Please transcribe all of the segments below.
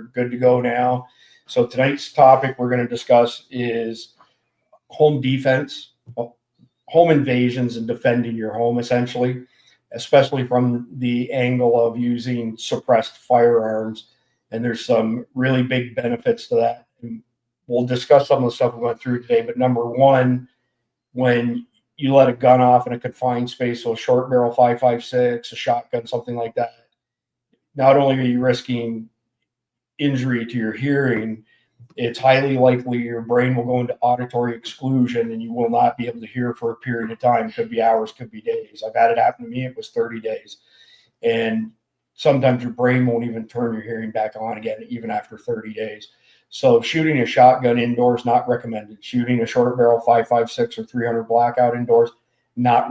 We're good to go now. So tonight's topic we're going to discuss is home defense, home invasions, and defending your home, essentially, especially from the angle of using suppressed firearms. And there's some really big benefits to that. And we'll discuss some of the stuff we went through today. But number one, when you let a gun off in a confined space, so a short barrel 5.56, a shotgun, something like that, not only are you risking injury to your hearing, it's highly likely your brain will go into auditory exclusion and you will not be able to hear for a period of time. It could be hours, could be days. I've had it happen to me. It was 30 days. And sometimes your brain won't even turn your hearing back on again, even after 30 days. So shooting a shotgun indoors, not recommended. Shooting a short barrel 5.56 or 300 blackout indoors, not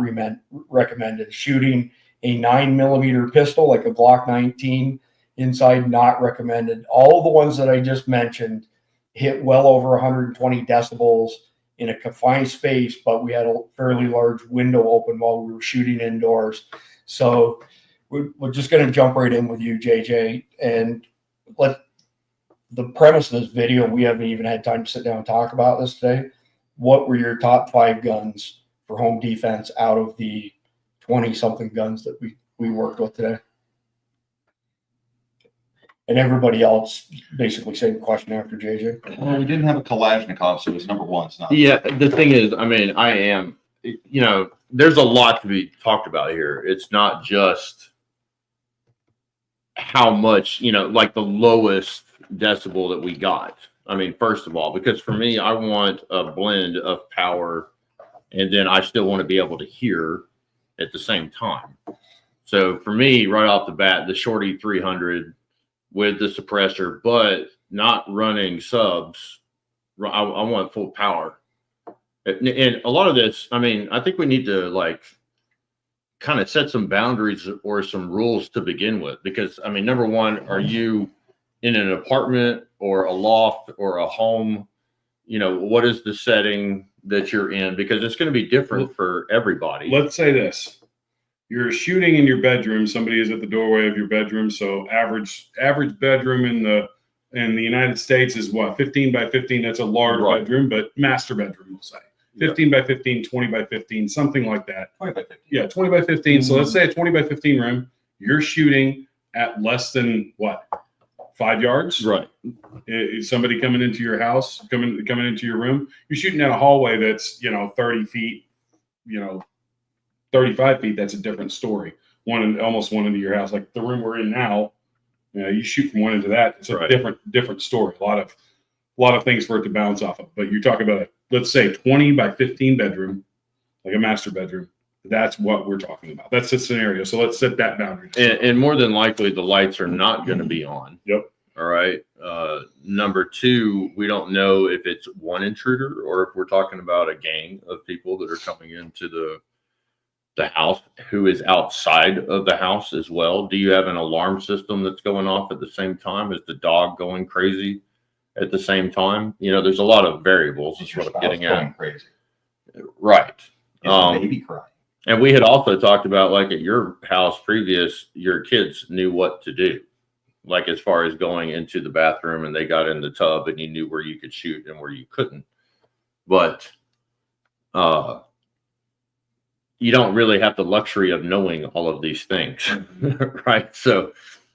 recommended. Shooting a 9mm pistol like a Glock 19 inside, not recommended. All the ones that I just mentioned hit well over 120 decibels in a confined space, but we had a fairly large window open while we were shooting indoors. So we're just going to jump right in with you, JJ, and let the premise of this video, we haven't even had time to sit down and talk about this today. What were your top 5 guns for home defense out of the 20-something guns that we worked with today? And everybody else basically same question after JJ. Well, we didn't have a Kalashnikov, so it was number one. It's not. Yeah, the thing is, I mean, there's a lot to be talked about here. It's not just how much, like the lowest decibel that we got. I mean, first of all, because for me, I want a blend of power, and then I still want to be able to hear at the same time. So for me, right off the bat, the Shorty 300 with the suppressor, but not running subs. I want full power. And a lot of this, I mean, I think we need to kind of set some boundaries or some rules to begin with, because I mean, number one, are you in an apartment or a loft or a home? What is the setting that you're in? Because it's going to be different for everybody. Let's say this. You're shooting in your bedroom. Somebody is at the doorway of your bedroom. So average bedroom in the United States is what, 15 by 15. That's a large bedroom, but master bedroom, we'll say 15 by 15, 20 by 15, something like that. 20 by 15. Yeah, 20 by 15. Mm-hmm. So let's say a 20 by 15 room. You're shooting at less than what, 5 yards? Right. Is somebody coming into your house, coming into your room? You're shooting at a hallway that's 30 feet, 35 feet, that's a different story. Almost one into your house, like the room we're in now. You shoot from one into that. It's a different story. A lot of things for it to bounce off of. But you're talking about let's say 20 by 15 bedroom, like a master bedroom. That's what we're talking about. That's the scenario. So let's set that boundary. And more than likely, the lights are not going to be on. Yep. All right. Number two, we don't know if it's one intruder or if we're talking about a gang of people that are coming into the house who is outside of the house as well. Do you have an alarm system that's going off at the same time? Is the dog going crazy at the same time? There's a lot of variables. Is what I'm getting at. Crazy. Right. Is the baby crying? And we had also talked about, like, at your house previous, your kids knew what to do, like as far as going into the bathroom and they got in the tub and you knew where you could shoot and where you couldn't. But you don't really have the luxury of knowing all of these things, right? So,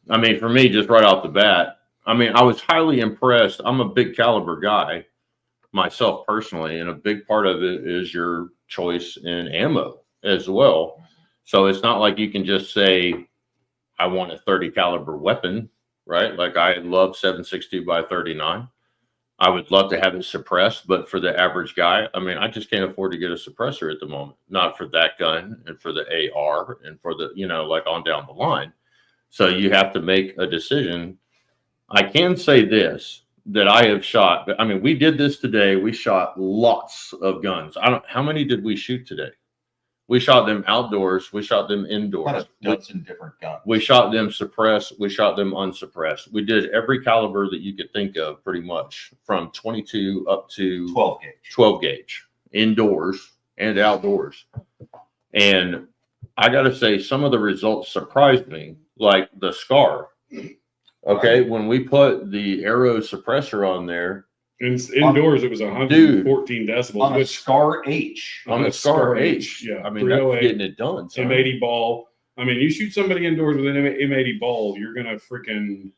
I mean, for me, just right off the bat, I mean, I was highly impressed. I'm a big caliber guy myself personally, and a big part of it is your choice in ammo as well. So it's not like you can just say, I want a 30 caliber weapon, right? Like I love 7.62 by 39. I would love to have it suppressed, but for the average guy, I mean, I just can't afford to get a suppressor at the moment. Not for that gun and for the AR and for the, like on down the line. So you have to make a decision. I can say this, that I have shot, I mean, we did this today. We shot lots of guns. How many did we shoot today? We shot them outdoors. We shot them indoors. Dozen different guns. We shot them suppressed. We shot them unsuppressed. We did every caliber that you could think of, pretty much, from 22 up to 12 gauge, indoors and outdoors. And I got to say, some of the results surprised me, like the SCAR Okay, when we put the arrow suppressor on there, Indoors, it was 114 decibels, On a which Scar H. on the Scar H, yeah, I mean, that's 308 getting it done. son. M80 ball. I mean, you shoot somebody indoors with an M80 ball, you're gonna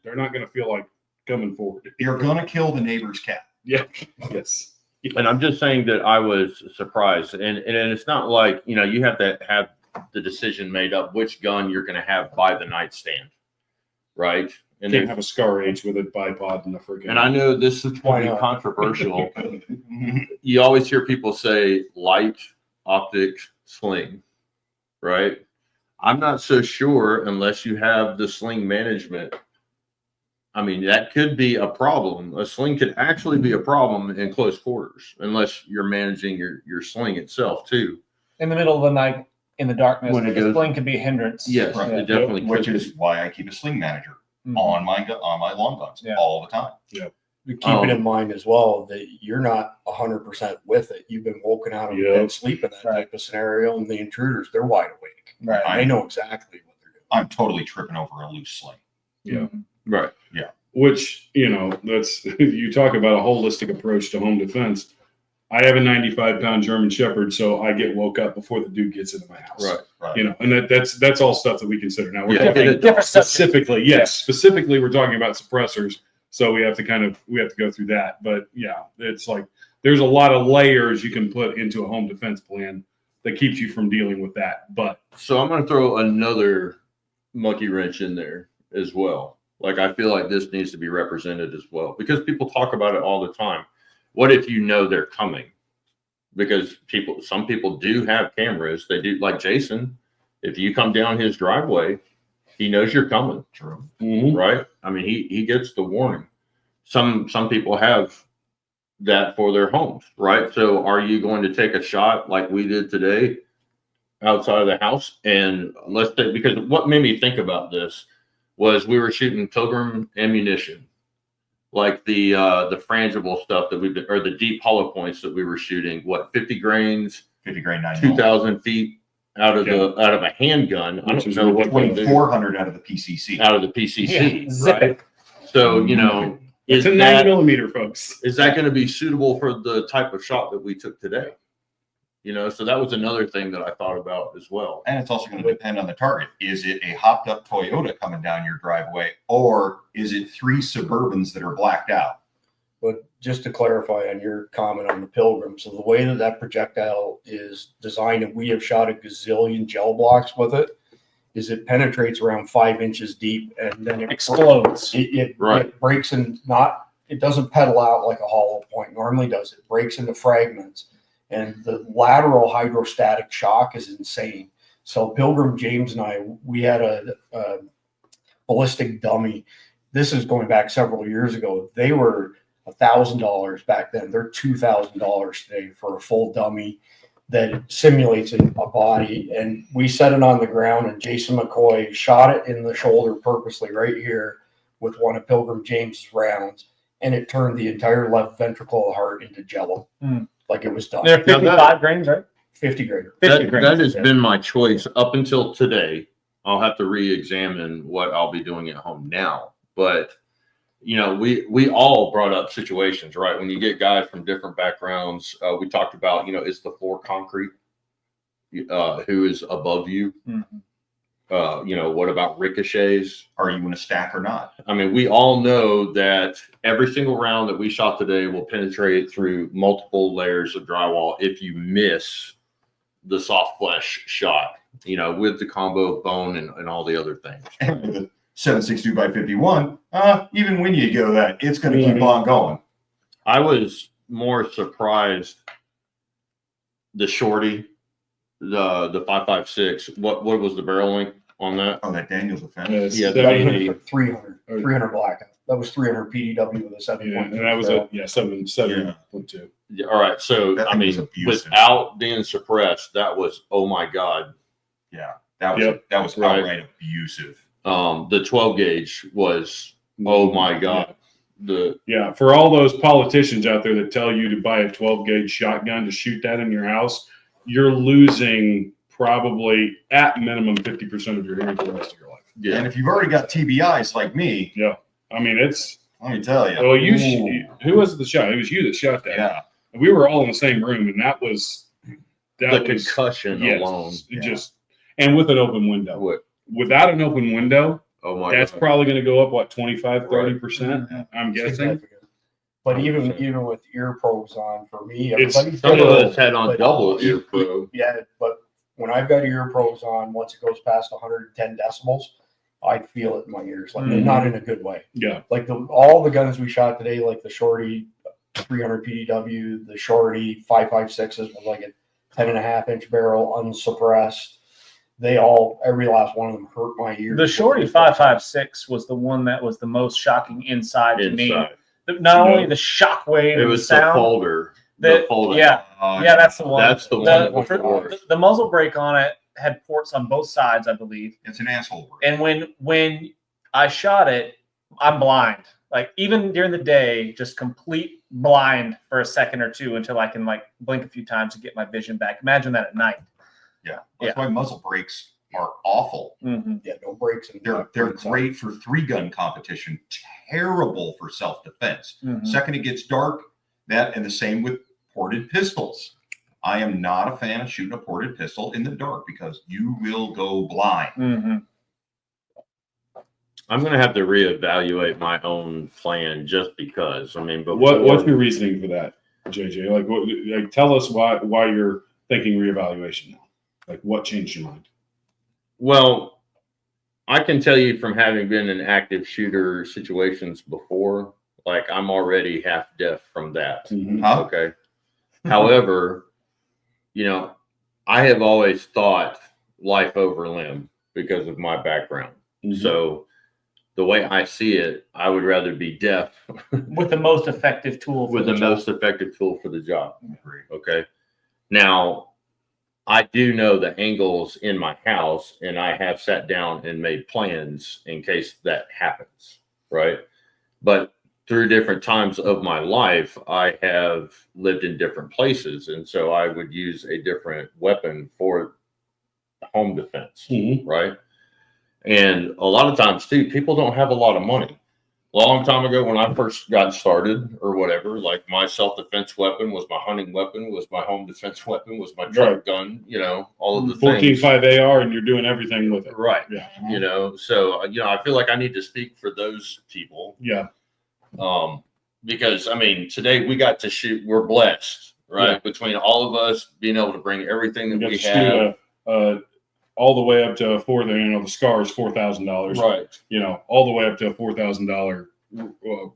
they're not gonna feel like coming forward. You're gonna kill the neighbor's cat. Yeah. Yes. And I'm just saying that I was surprised, and it's not like you have to have the decision made up which gun you're going to have by the nightstand, right? And Can't have a Scar H with a bipod and a freaking. And I know this is Why going to be not? controversial. You always hear people say light, optic, sling, right? I'm not so sure unless you have the sling management. I mean, that could be a problem. A sling could actually be a problem in close quarters unless you're managing your sling itself too. In the middle of the night, in the darkness, When it the goes- sling can be a hindrance. Yes, Right. it definitely Which could is why I keep a sling manager Mhm. on my long guns Yeah. all the time. Keep it in mind as well that you're not 100% with it. You've been woken out of Yeah. bed sleep in that Right. type of scenario, and the intruders, they're wide awake. Right. They know exactly what they're doing. I'm totally tripping over a loose sling. Yeah. right. Which, that's, you talk about a holistic approach to home defense. I have a 95-pound German Shepherd, so I get woke up before the dude gets into my house. Right. Right. And that's all stuff that we consider. Now we're Yeah. talking Different subject. specifically, yes, specifically we're talking about suppressors. So we have to go through that. But yeah, it's like there's a lot of layers you can put into a home defense plan that keeps you from dealing with that. But So I'm going to throw another monkey wrench in there as well. Like, I feel like this needs to be represented as well because people talk about it all the time. What if you know they're coming? Because some people do have cameras. They do, like Jason. If you come down his driveway, he knows you're coming. True. Right? I mean, he gets the warning. Some people have that for their homes, right? So are you going to take a shot like we did today outside of the house? And because what made me think about this was we were shooting Pilgrim ammunition, like the frangible stuff that or the deep hollow points that we were shooting, 50 grains, 50 grain 9 2,000 feet out of a handgun. I Which don't is know what they do 2,400 out of the PCC. out of the PCC, Yeah, zip right? it. So, it's is a 9mm, folks. that going to be suitable for the type of shot that we took today? So that was another thing that I thought about as well. And it's also going to depend on the target. Is it a hopped up Toyota coming down your driveway, or is it 3 Suburbans that are blacked out? But just to clarify on your comment on the Pilgrim, so the way that projectile is designed, and we have shot a gazillion gel blocks with it, is it penetrates around 5 inches deep and then it Explodes. It breaks it doesn't pedal out like a hollow point normally does. It breaks into fragments, and the lateral hydrostatic shock is insane. So Pilgrim, James and I, we had a ballistic dummy. This is going back several years ago. They were $1,000 back then. They're $2,000 today for a full dummy that simulates a body. And we set it on the ground, and Jason McCoy shot it in the shoulder purposely right here with one of Pilgrim James's rounds, and it turned the entire left ventricle of the heart into jello. Like it was done. They're 55 grains, right? 50 grader. 50 That grains. has been my choice up until today. I'll have to re-examine what I'll be doing at home now. But, we all brought up situations, right? When you get guys from different backgrounds, we talked about, is the floor concrete? Who is above you? What about ricochets? Are you in a stack or not? I mean, we all know that every single round that we shot today will penetrate through multiple layers of drywall if you miss the soft flesh shot, with the combo of bone and all the other things. And with the 7.62 by 51, even when you go that, it's going to keep on going. I was more surprised the shorty, the 5.56. What was the barrel length on that? Oh, that Daniel's offense. Yeah, That the- was 300 blackout. That was 300 PDW with a 7 Yeah, point. and that was 7.2. Yeah, all right. So That I thing mean, was abusive. without being suppressed, that was, oh my God. Yeah, that was Right. outright abusive. The 12 gauge was, oh my God. Yeah, for all those politicians out there that tell you to buy a 12 gauge shotgun to shoot that in your house, you're losing probably at minimum 50% of your hearing for the rest of your life. Yeah. And if you've already got TBIs like me, Yeah. I mean, it's. Let me tell you. Well, who was the shot? It was you that shot that. Yeah. And we were all in the same room, and that was The concussion alone. It just and with an open window. What? Without an open window, Oh my that's God. probably going to go up what 25-30%. I'm guessing. Significant. But even with ear probes on, for me, It's- everybody's Some of different, us had on but double ear probe. Yeah, but when I've got ear probes on, once it goes past 110 decibels, I feel it in my ears, like Mhm. not in a good way. Yeah. Like all the guns we shot today, like the Shorty 300 PDW, the Shorty 5.56s with like a 10.5-inch barrel, unsuppressed. They all, every last one of them hurt my ears. The Shorty 5.56 was the one that was the most shocking inside to me. Inside. Not only the shock wave, It and was the sound. the folder. that- The folder. yeah, yeah, that's the one. That's the one that was worse. The muzzle brake on it had ports on both sides, I believe. It's an asshole. And when I shot it, I'm blind. Like even during the day, just complete blind for a second or two until I can like blink a few times to get my vision back. Imagine that at night. Yeah. That's why muzzle brakes are awful. Mm-hmm. Yeah, no brakes. And They're great for 3-gun competition, terrible for self-defense. Mm-hmm. Second it gets dark, and the same with ported pistols. I am not a fan of shooting a ported pistol in the dark because you will go blind. Mm-hmm. I'm going to have to reevaluate my own plan just because. I mean, but What's your reasoning for that, JJ? Like tell us why you're thinking reevaluation now. Like, what changed your mind? Well, I can tell you from having been in active shooter situations before, like I'm already half deaf from that. Mm-hmm. Huh? Okay. However, I have always thought life over limb because of my background. Mm-hmm. So the way I see it, I would rather be deaf With the most effective tool. with the most effective tool for the job. Okay. Now, I do know the angles in my house, and I have sat down and made plans in case that happens. Right. But through different times of my life, I have lived in different places. And so I would use a different weapon for home defense. Mm-hmm. Right. And a lot of times too, people don't have a lot of money. A long time ago when I first got started or whatever, like my self-defense weapon was my hunting weapon, was my home defense weapon, was my truck gun, all of the things. 14.5 AR, and you're doing everything with it. Right. Yeah. So, I feel like I need to speak for those people. Yeah. Because I mean, today we got to shoot, we're blessed, right? Yeah. Between all of us being able to bring everything that You we got to have. shoot all the way up to the SCAR is $4,000. Right. All the way up to a $4,000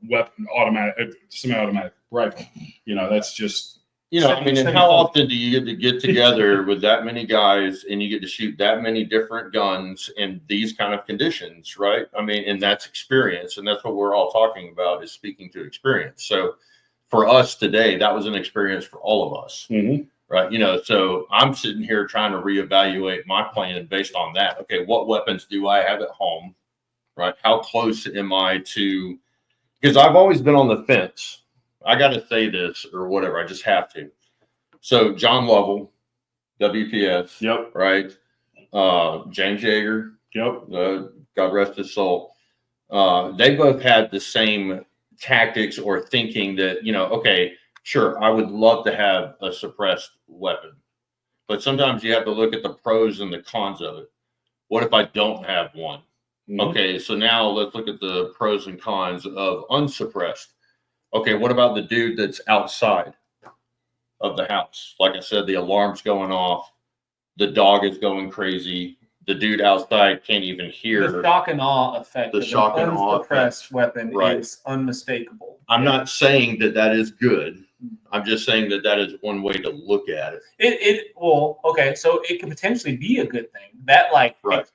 weapon, automatic, semi-automatic rifle. That's just. And how often do you get together with that many guys and you get to shoot that many different guns in these kind of conditions, right? I mean, and that's experience, and that's what we're all talking about is speaking to experience. So for us today, that was an experience for all of us. Mm-hmm. Right. So I'm sitting here trying to reevaluate my plan based on that. Okay. What weapons do I have at home? Right. How close am I to, because I've always been on the fence. I got to say this or whatever. I just have to. So John Lovell, WPS. Yep. Right. James Yeager. Yep. God rest his soul. They both had the same tactics or thinking that, okay, sure, I would love to have a suppressed weapon, but sometimes you have to look at the pros and the cons of it. What if I don't have one? Mm-hmm. Okay, so now let's look at the pros and cons of unsuppressed. Okay, what about the dude that's outside of the house? Like I said, the alarm's going off, the dog is going crazy, the dude outside can't even hear. The shock and awe effect The of shock an and awe unsuppressed weapon Right. is unmistakable. I'm not saying that is good. I'm just saying that is one way to look at it. Okay, so it could potentially be a good thing. That Right.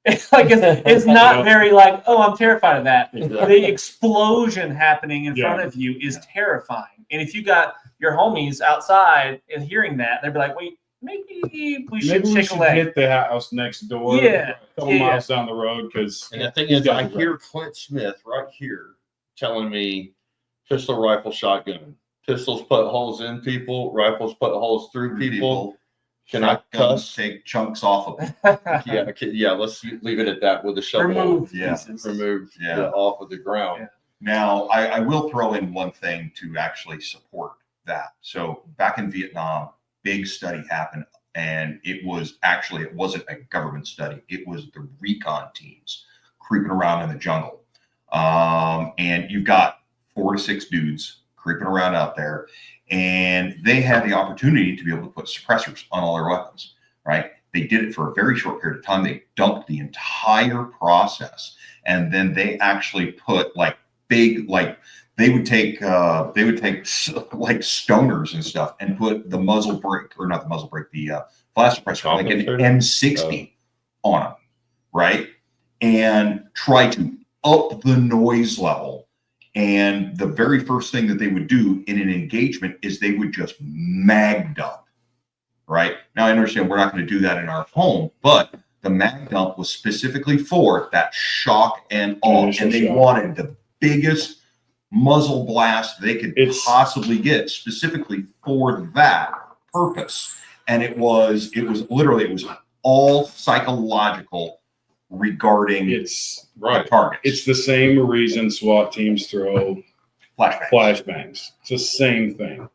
it's not very like, oh, I'm terrified of that. Exactly. The explosion happening in front of you is terrifying. And if you got your homies outside and hearing that, they'd be like, wait, maybe we should shake a leg. hit the house next door. Yeah. A couple miles down the road because. And the thing is, I hear Clint Smith right here telling me pistol, rifle, shotgun. Pistols put holes in people, rifles put holes through people. Can I Shotguns cuss? take chunks off of them. Yeah. Let's leave it at that with the shovel. Remove Yeah. pieces. Remove Yeah. off of the ground. Yeah. Now, I will throw in one thing to actually support that. So back in Vietnam, big study happened, and it wasn't a government study. It was the recon teams creeping around in the jungle. And you've got 4 to 6 dudes creeping around out there, and they had the opportunity to be able to put suppressors on all their weapons, right? They did it for a very short period of time. They dumped the entire process, and then they actually put like big, like they would take like stoners and stuff and put the muzzle brake, or not the muzzle brake, the flash suppressor, like an M60 on them, right? And try to up the noise level. And the very first thing that they would do in an engagement is they would just mag dump, right? Now, I understand we're not going to do that in our home, but the mag dump was specifically for that shock and awe. And they wanted the biggest muzzle blast they could possibly get specifically for that purpose. And it was all psychological regarding It's the targets. It's the same reason SWAT teams throw flashbangs. It's the same thing.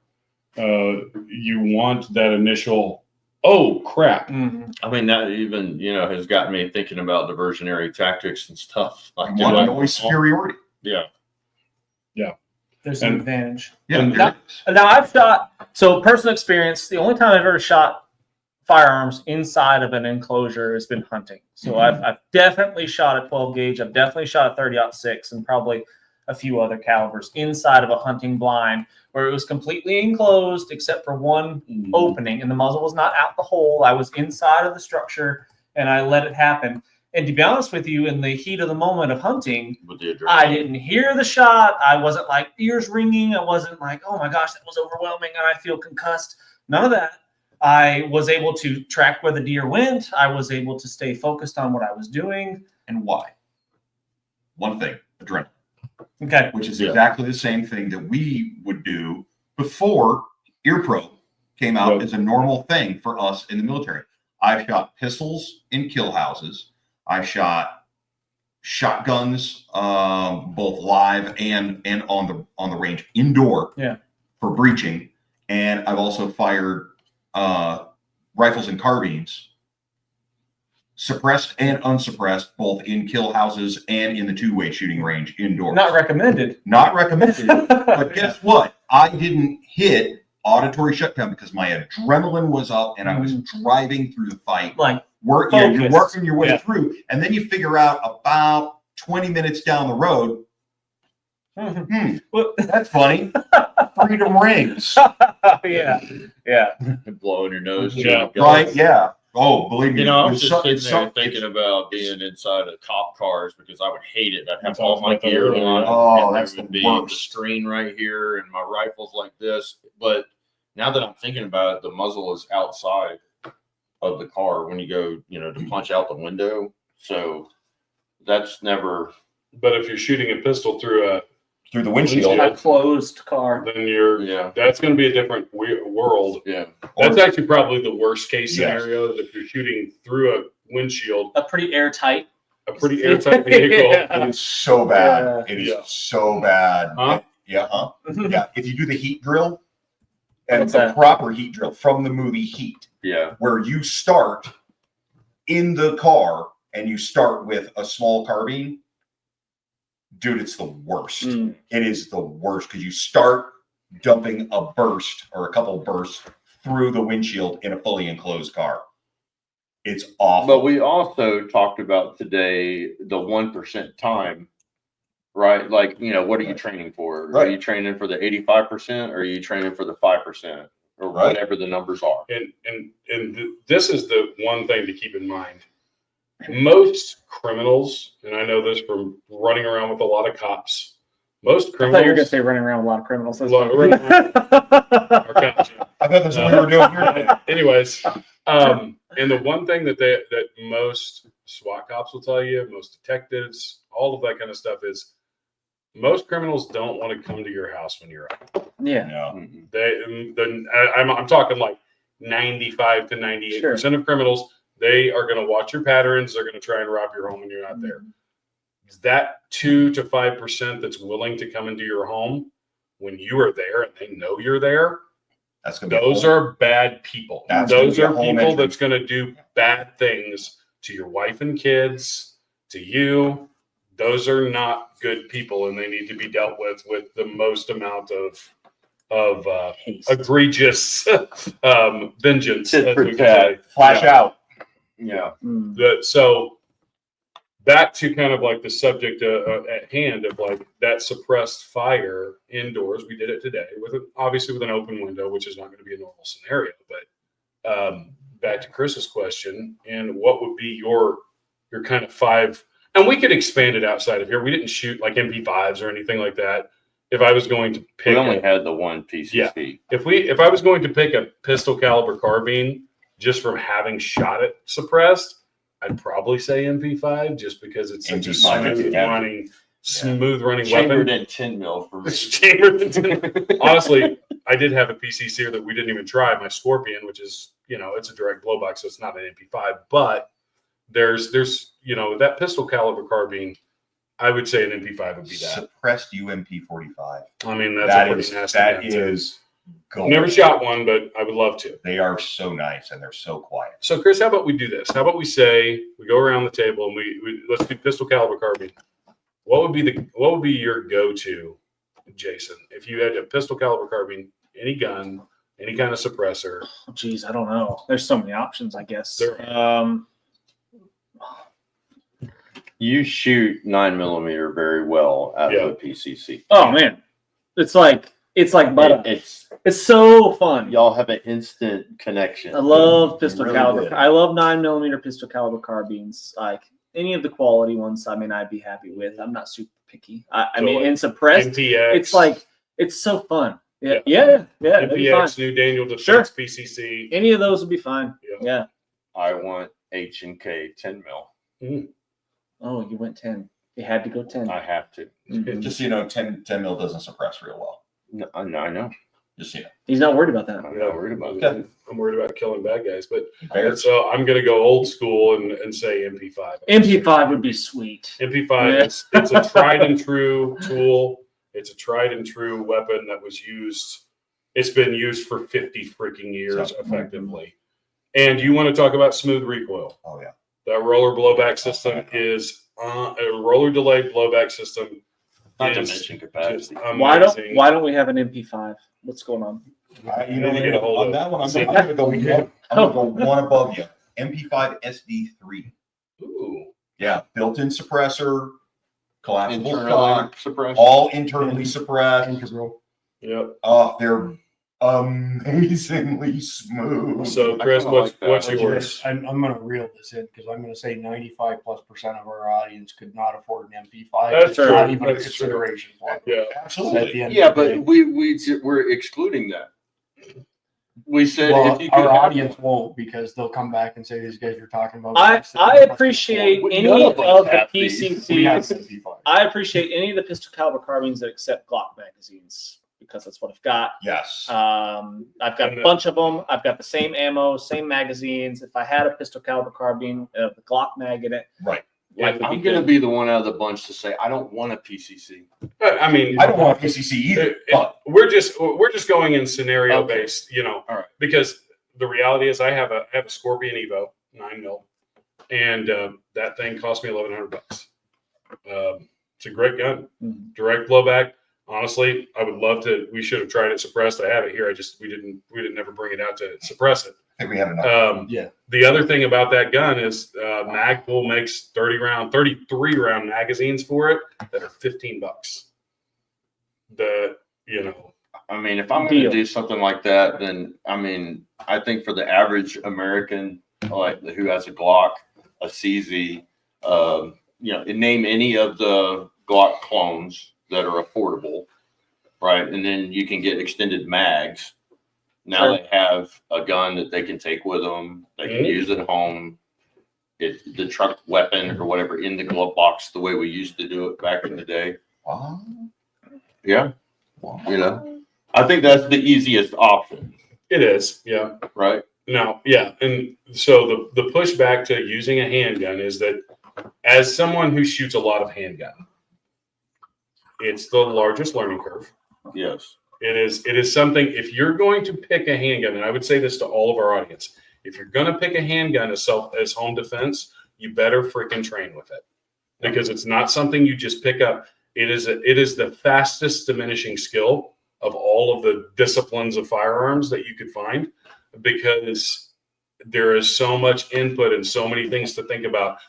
You want that initial, oh crap. Mhm. I mean, that even, has got me thinking about diversionary tactics and stuff. You want noise superiority. Yeah. There's an advantage. Yeah. Now I've shot, so personal experience, the only time I've ever shot firearms inside of an enclosure has been hunting. So I've definitely shot a 12 gauge. I've definitely shot a 30-06 and probably a few other calibers inside of a hunting blind where it was completely enclosed except for one opening, and the muzzle was not out the hole. I was inside of the structure and I let it happen. And to be honest with you, in the heat of the moment of hunting, I didn't hear the shot. I wasn't like ears ringing. I wasn't like, oh my gosh, that was overwhelming and I feel concussed. None of that. I was able to track where the deer went. I was able to stay focused on what I was doing. And why? One thing, adrenaline. Okay. Which is exactly the same thing that we would do before EarPro came out as a normal thing for us in the military. I've shot pistols in kill houses. I've shot shotguns, both live and on the range indoor for breaching. And I've also fired rifles and carbines, suppressed and unsuppressed, both in kill houses and in the 2-way shooting range indoors. Not recommended. Not recommended. But guess what? I didn't hit auditory shutdown because my adrenaline was up and I was driving through the fight. Like you're working your way through, and then you figure out about 20 minutes down the road, that's funny. Freedom rings. Yeah. Blowing your nose. Right, yeah. Oh, believe me. I was just sitting there thinking about being inside of cop cars because I would hate it. I'd have all my gear on. Oh, and that's there would the be worst. the screen right here and my rifle's like this. But now that I'm thinking about it, the muzzle is outside of the car when you go, to punch out the window. So that's never. But if you're shooting a pistol through the windshield, a closed car, then that's going to be a different world. Yeah. That's actually probably the worst case scenario. If you're shooting through a windshield, a pretty airtight vehicle. It is so bad. Yeah. It is so bad. Huh? Yeah. If you do the heat drill, and What's the that? proper heat drill from the movie Heat, where you start in the car and you start with a small carbine, dude, it's the worst. It is the worst because you start dumping a burst or a couple bursts through the windshield in a fully enclosed car. It's awful. But we also talked about today the 1% time, right? Like, what are you training for? Right. Are you training for the 85% or are you training for the 5% or whatever the numbers are? And this is the one thing to keep in mind. Most criminals, and I know this from running around with a lot of cops, most criminals. I thought you were going to say running around with a lot of criminals. I thought that's what we were doing here. Anyways, and the one thing that most SWAT cops will tell you, most detectives, all of that kind of stuff is most criminals don't want to come to your house when you're out. Yeah. No. I'm talking like 95 to 98% of criminals, they are going to watch your patterns. They're going to try and rob your home when you're not there. That 2 to 5% that's willing to come into your home when you are there and they know you're there, those are bad people. Those are people that's going to do bad things to your wife and kids, to you. Those are not good people, and they need to be dealt with the most amount of egregious vengeance. Flash out. Yeah. So back to kind of like the subject at hand of like that suppressed fire indoors. We did it today obviously with an open window, which is not going to be a normal scenario. But back to Chris's question, and what would be your kind of 5? And we could expand it outside of here. We didn't shoot like MP5s or anything like that. If I was going to pick, we only had the one PCC. Yeah. If I was going to pick a pistol caliber carbine just from having shot it suppressed, I'd probably say MP5 just because it's such a smooth running Chambered weapon. in 10 mil for me. Chambered in 10. Honestly, I did have a PCC that we didn't even try, my Scorpion, which is, it's a direct blowback, so it's not an MP5. But there's that pistol caliber carbine. I would say an MP5 would be that. Suppressed UMP45. I mean, that's a pretty nasty. That is. Never shot one, but I would love to. They are so nice and they're so quiet. So, Chris, how about we do this? How about we say we go around the table and we let's do pistol caliber carbine. What would be your go-to, Jason, if you had a pistol caliber carbine, any gun, any kind of suppressor? Oh, geez, I don't know. There's so many options, I guess. You shoot 9mm very well out of a PCC. Oh man, it's like butter. It's so fun. Y'all have an instant connection. I love pistol caliber. I love 9mm pistol caliber carbines. Like any of the quality ones, I'd be happy with. I'm not super picky. I mean, in suppressed, MTX. It's so fun. Yeah. MPX, New Daniel Defense, PCC. Any of those would be fine. Yeah. I want H&K 10 mil. Mm. Oh, you went 10. You had to go 10. I have to. Mm-hmm. Just 10 mil doesn't suppress real well. No, I know. Just he's not worried about that. I'm not worried about that. I'm worried about killing bad guys, but so I'm gonna go old school and say MP5. MP5 would be sweet. MP5 it's a tried and true tool. It's a tried and true weapon that was used. It's been used for 50 freaking years effectively. And you want to talk about smooth recoil? Oh yeah. That roller blowback system is a roller delayed blowback system. Not to mention capacity. Why don't we have an MP5? What's going on? On that one, I'm gonna go one above you. MP5 SD3. Ooh. Yeah, built-in suppressor, collapsible stock, suppressed, all internally suppressed. Integral. Yep. Oh, they're amazingly smooth. So, Chris, what's yours? I'm going to reel this in because I'm going to say 95+% of our audience could not afford an MP5. That's it's true. not even That's a consideration for them. Yeah, absolutely. Yeah, but we're excluding that. We said if you could our audience won't because they'll come back and say these guys are talking about. I appreciate any of the PCCs. MP5. I appreciate any of the pistol caliber carbines that accept Glock magazines because that's what I've got. Yes. I've got a bunch of them. I've got the same ammo, same magazines. If I had a pistol caliber carbine, the Glock mag in it, right. I'm going to be the one out of the bunch to say I don't want a PCC. I mean, I don't want a PCC either. But we're just going in scenario based, all right. Because the reality is I have a Scorpion Evo 9 mil, and that thing cost me $1,100. It's a great gun, direct blowback. Honestly, I would love to. We should have tried it suppressed. I have it here. We didn't ever bring it out to suppress it. I think we have enough. The other thing about that gun is Magpul makes 33 round magazines for it that are $15. I mean, if I'm going to do something like that, then I think for the average American, like who has a Glock, a CZ, name any of the Glock clones that are affordable, right? And then you can get extended mags. Now they have a gun that they can take with them. They can use at home. It's the truck weapon or whatever in the glove box, the way we used to do it back in the day. Wow. Yeah. Wow. I think that's the easiest option. It is, yeah. right? No, yeah. And so the pushback to using a handgun is that as someone who shoots a lot of handgun, it's the largest learning curve. Yes. It is something, if you're going to pick a handgun, and I would say this to all of our audience, if you're going to pick a handgun as home defense, you better freaking train with it, because it's not something you just pick up. It is the fastest diminishing skill of all of the disciplines of firearms that you could find, because there is so much input and so many things to think about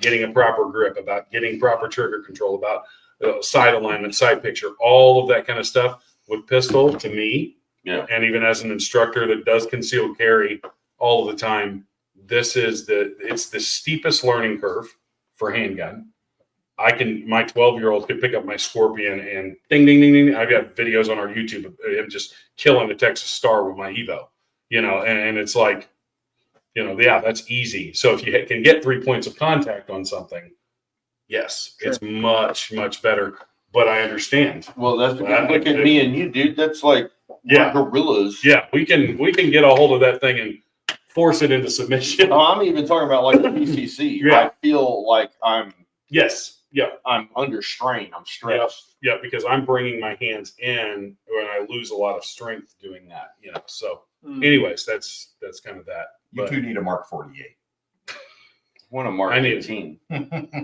getting a proper grip, about getting proper trigger control, about side alignment, side picture, all of that kind of stuff. With pistol, to me, and even as an instructor that does concealed carry all of the time, it's the steepest learning curve for handgun. My 12-year-old could pick up my Scorpion and ding, ding, ding, ding. I've got videos on our YouTube of him just killing a Texas Star with my Evo, and it's like, yeah, that's easy. So if you can get 3 points of contact on something, yes, sure, it's much, much better. But I understand. Well, that's look at me and you, dude. That's like, yeah, gorillas. Yeah, we can get a hold of that thing and force it into submission. No, I'm even talking about like the PCC. Yeah. I feel like I'm under strain. I'm stressed. Yeah, because I'm bringing my hands in when I lose a lot of strength doing that. So, anyways, that's kind of that. You two need a Mark 48. I want a Mark 18.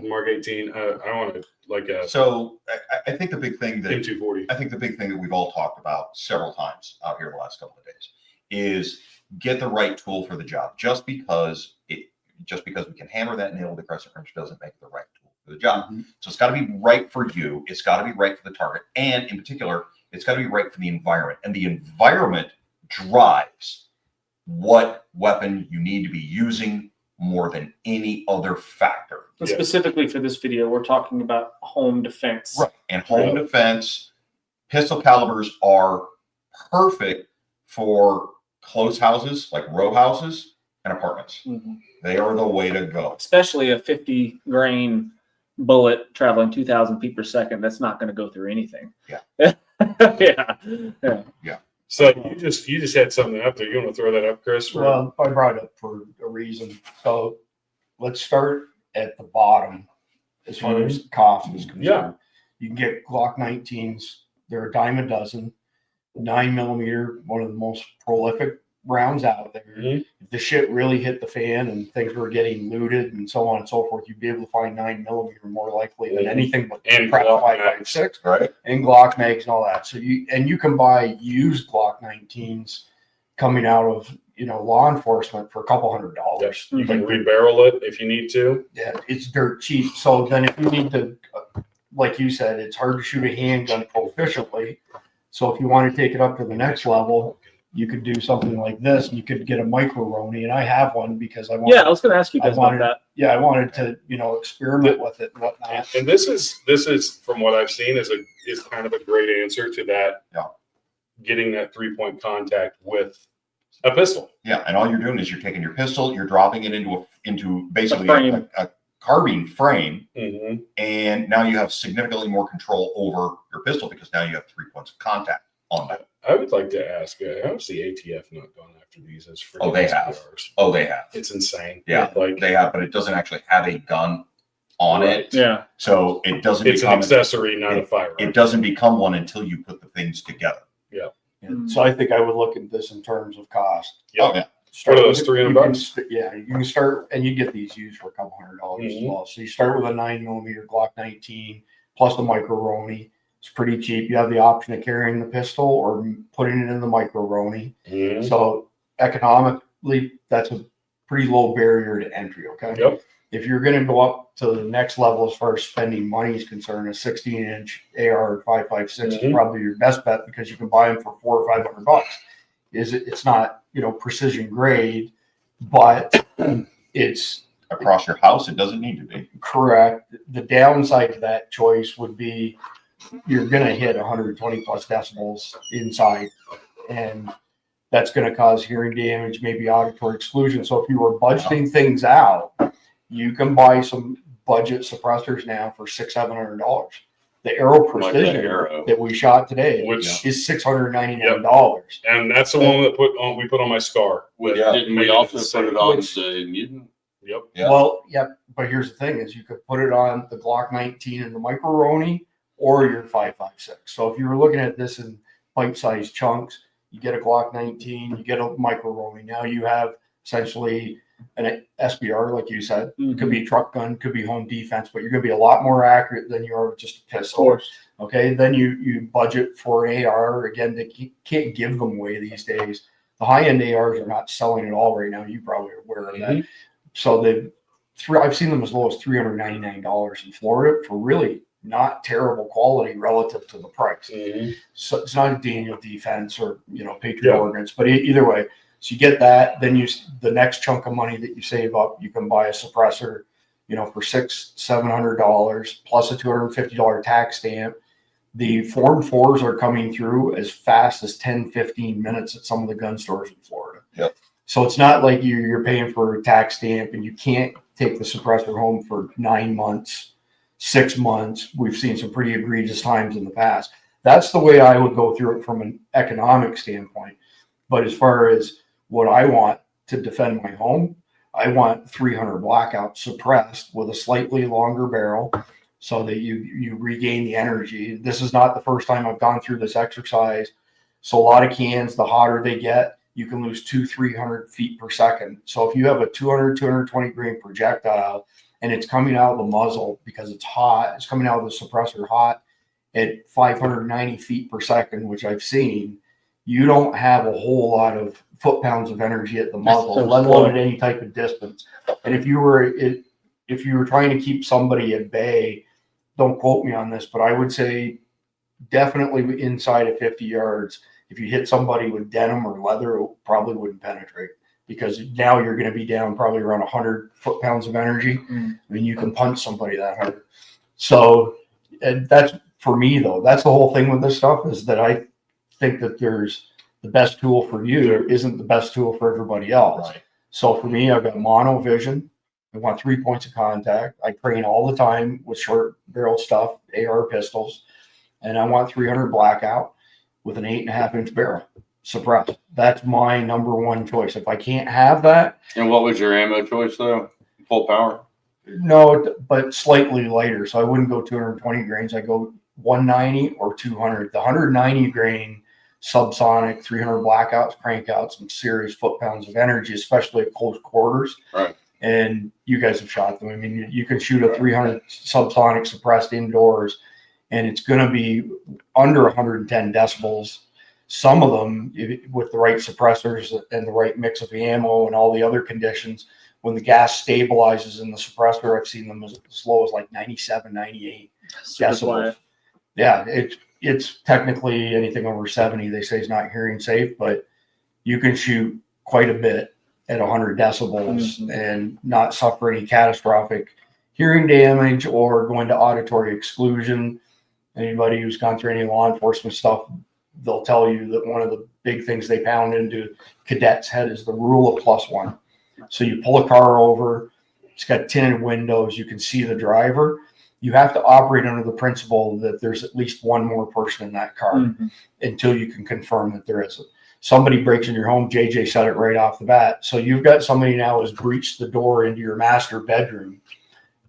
Mark 18. I want to like a. So I think the big thing that M240. I think the big thing that we've all talked about several times out here the last couple of days is get the right tool for the job. Just because we can hammer that nail with a crescent wrench doesn't make it the right tool for the job. Mm-hmm. So it's got to be right for you. It's got to be right for the target, and in particular, it's got to be right for the environment. And the environment drives what weapon you need to be using more than any other factor. And specifically for this video, we're talking about home defense. Right. And home defense, pistol calibers are perfect for closed houses, like row houses and apartments. Mm-hmm. They are the way to go. Especially a 50 grain bullet traveling 2,000 feet per second. That's not going to go through anything. Yeah. Yeah. So you just had something up there. You want to throw that up, Chris? Well, I brought it up for a reason. So let's start at the bottom as far as cost is concerned. Yeah. You can get Glock 19s. They're a dime a dozen. 9mm, one of the most prolific rounds out there. Mm-hmm. If the shit really hit the fan and things were getting looted and so on and so forth, you'd be able to find 9mm more likely than anything but and Prep Glock 5.56, right? And Glock mags and all that. So you can buy used Glock 19s coming out of law enforcement for a couple $100. Yes. You can rebarrel it if you need to. Yeah, it's dirt cheap. So then if you need to, like you said, it's hard to shoot a handgun proficiently. So if you want to take it up to the next level, you could do something like this. You could get a micro Roni, and I have one because I want. Yeah, I was going to ask you guys about that. Yeah, I wanted to, experiment with it and whatnot. And this is from what I've seen is kind of a great answer to that. Yeah. Getting that 3-point contact with a pistol. Yeah, and all you're doing is you're taking your pistol, you're dropping it into basically a carbine frame, mm-hmm. and now you have significantly more control over your pistol because now you have 3 points of contact on that. I would like to ask, how's the ATF not gone after these as free? They have. Oh, they have. It's insane. Yeah, they have, but it doesn't actually have a gun on it. Yeah. So it doesn't. It's an accessory, not a firearm. It doesn't become one until you put the things together. Yeah. So I think I would look at this in terms of cost. Oh yeah. Start with those $300. Yeah, you can start, and you get these used for a couple $100 mm-hmm. as well. So you start with a 9mm Glock 19 plus the micro Roni. It's pretty cheap. You have the option of carrying the pistol or putting it in the micro Roni. Mm-hmm. So economically, that's a pretty low barrier to entry. Okay. Yep. If you're going to go up to the next level as far as spending money is concerned, a 16-inch AR 5.56 mm-hmm. is probably your best bet because you can buy them for $400 or $500. It's not precision grade, but it's across your house. It doesn't need to be. Correct. The downside to that choice would be you're going to hit 120 plus decibels inside, and that's going to cause hearing damage, maybe auditory exclusion. So if you were budgeting things out, you can buy some budget suppressors now for $600-700. The Arrow Like the Precision Arrow. that we shot today Which is $699. and that's the one that we put on my scar. With Didn't we also put it on the mutant? Yep. Yeah. Well, yeah, but here's the thing: is you could put it on the Glock 19 and the Micro-Roni, or your 5.56. So if you were looking at this in bite-sized chunks, you get a Glock 19, you get a Micro-Roni. Now you have essentially an SBR, like you said. It could be a truck gun, could be home defense, but you're going to be a lot more accurate than you are with just a pistol. Okay, then you budget for an AR. Again, they can't give them away these days. The high-end ARs are not selling at all right now. You probably are aware of that. So I've seen them as low as $399 in Florida for really not terrible quality relative to the price. So it's not a Daniel Defense or Patriot Ordnance, but either way. So you get that, then the next chunk of money that you save up, you can buy a suppressor, for $600-700 plus a $250 tax stamp. The Form 4s are coming through as fast as 10-15 minutes at some of the gun stores in Florida. Yep. So it's not like you're paying for a tax stamp and you can't take the suppressor home for 9 months, 6 months. We've seen some pretty egregious times in the past. That's the way I would go through it from an economic standpoint. But as far as what I want to defend my home, I want 300 blackout suppressed with a slightly longer barrel so that you regain the energy. This is not the first time I've gone through this exercise. So a lot of cans, the hotter they get, you can lose 200-300 feet per second. So if you have a 220 grain projectile and it's coming out of the muzzle because it's hot, it's coming out of the suppressor hot at 590 feet per second, which I've seen, you don't have a whole lot of foot-pounds of energy at the muzzle, let alone at any type of distance. And if you were trying to keep somebody at bay, don't quote me on this, but I would say definitely inside of 50 yards, if you hit somebody with denim or leather, it probably wouldn't penetrate because now you're going to be down probably around 100 foot-pounds of energy. I mean, you can punch somebody that hard. So and that's, for me though, that's the whole thing with this stuff, is that I think that there's the best tool for you isn't the best tool for everybody else. Right. So for me, I've got mono vision. I want 3 points of contact. I train all the time with short barrel stuff, AR pistols, and I want 300 blackout with an 8.5-inch barrel suppressed. That's my number one choice. If I can't have that, And what was your ammo choice though? Full power? no, but slightly lighter. So I wouldn't go 220 grains. I go 190 or 200. The 190 grain subsonic 300 blackouts crank out some serious foot-pounds of energy, especially at close quarters. Right. And you guys have shot them. I mean, you can shoot a 300 subsonic suppressed indoors, and it's going to be under 110 decibels. Some of them, with the right suppressors and the right mix of ammo and all the other conditions, when the gas stabilizes in the suppressor, I've seen them as low as like 97, 98 decibels. Yeah, it's technically anything over 70, they say, is not hearing safe, but you can shoot quite a bit at 100 decibels and not suffer any catastrophic hearing damage or go into auditory exclusion. Anybody who's gone through any law enforcement stuff, they'll tell you that one of the big things they pound into cadets' head is the rule of +1. So you pull a car over, it's got tinted windows, you can see the driver. You have to operate under the principle that there's at least one more person in that car until you can confirm that there isn't. Somebody breaks in your home, JJ said it right off the bat. So you've got somebody now who's breached the door into your master bedroom.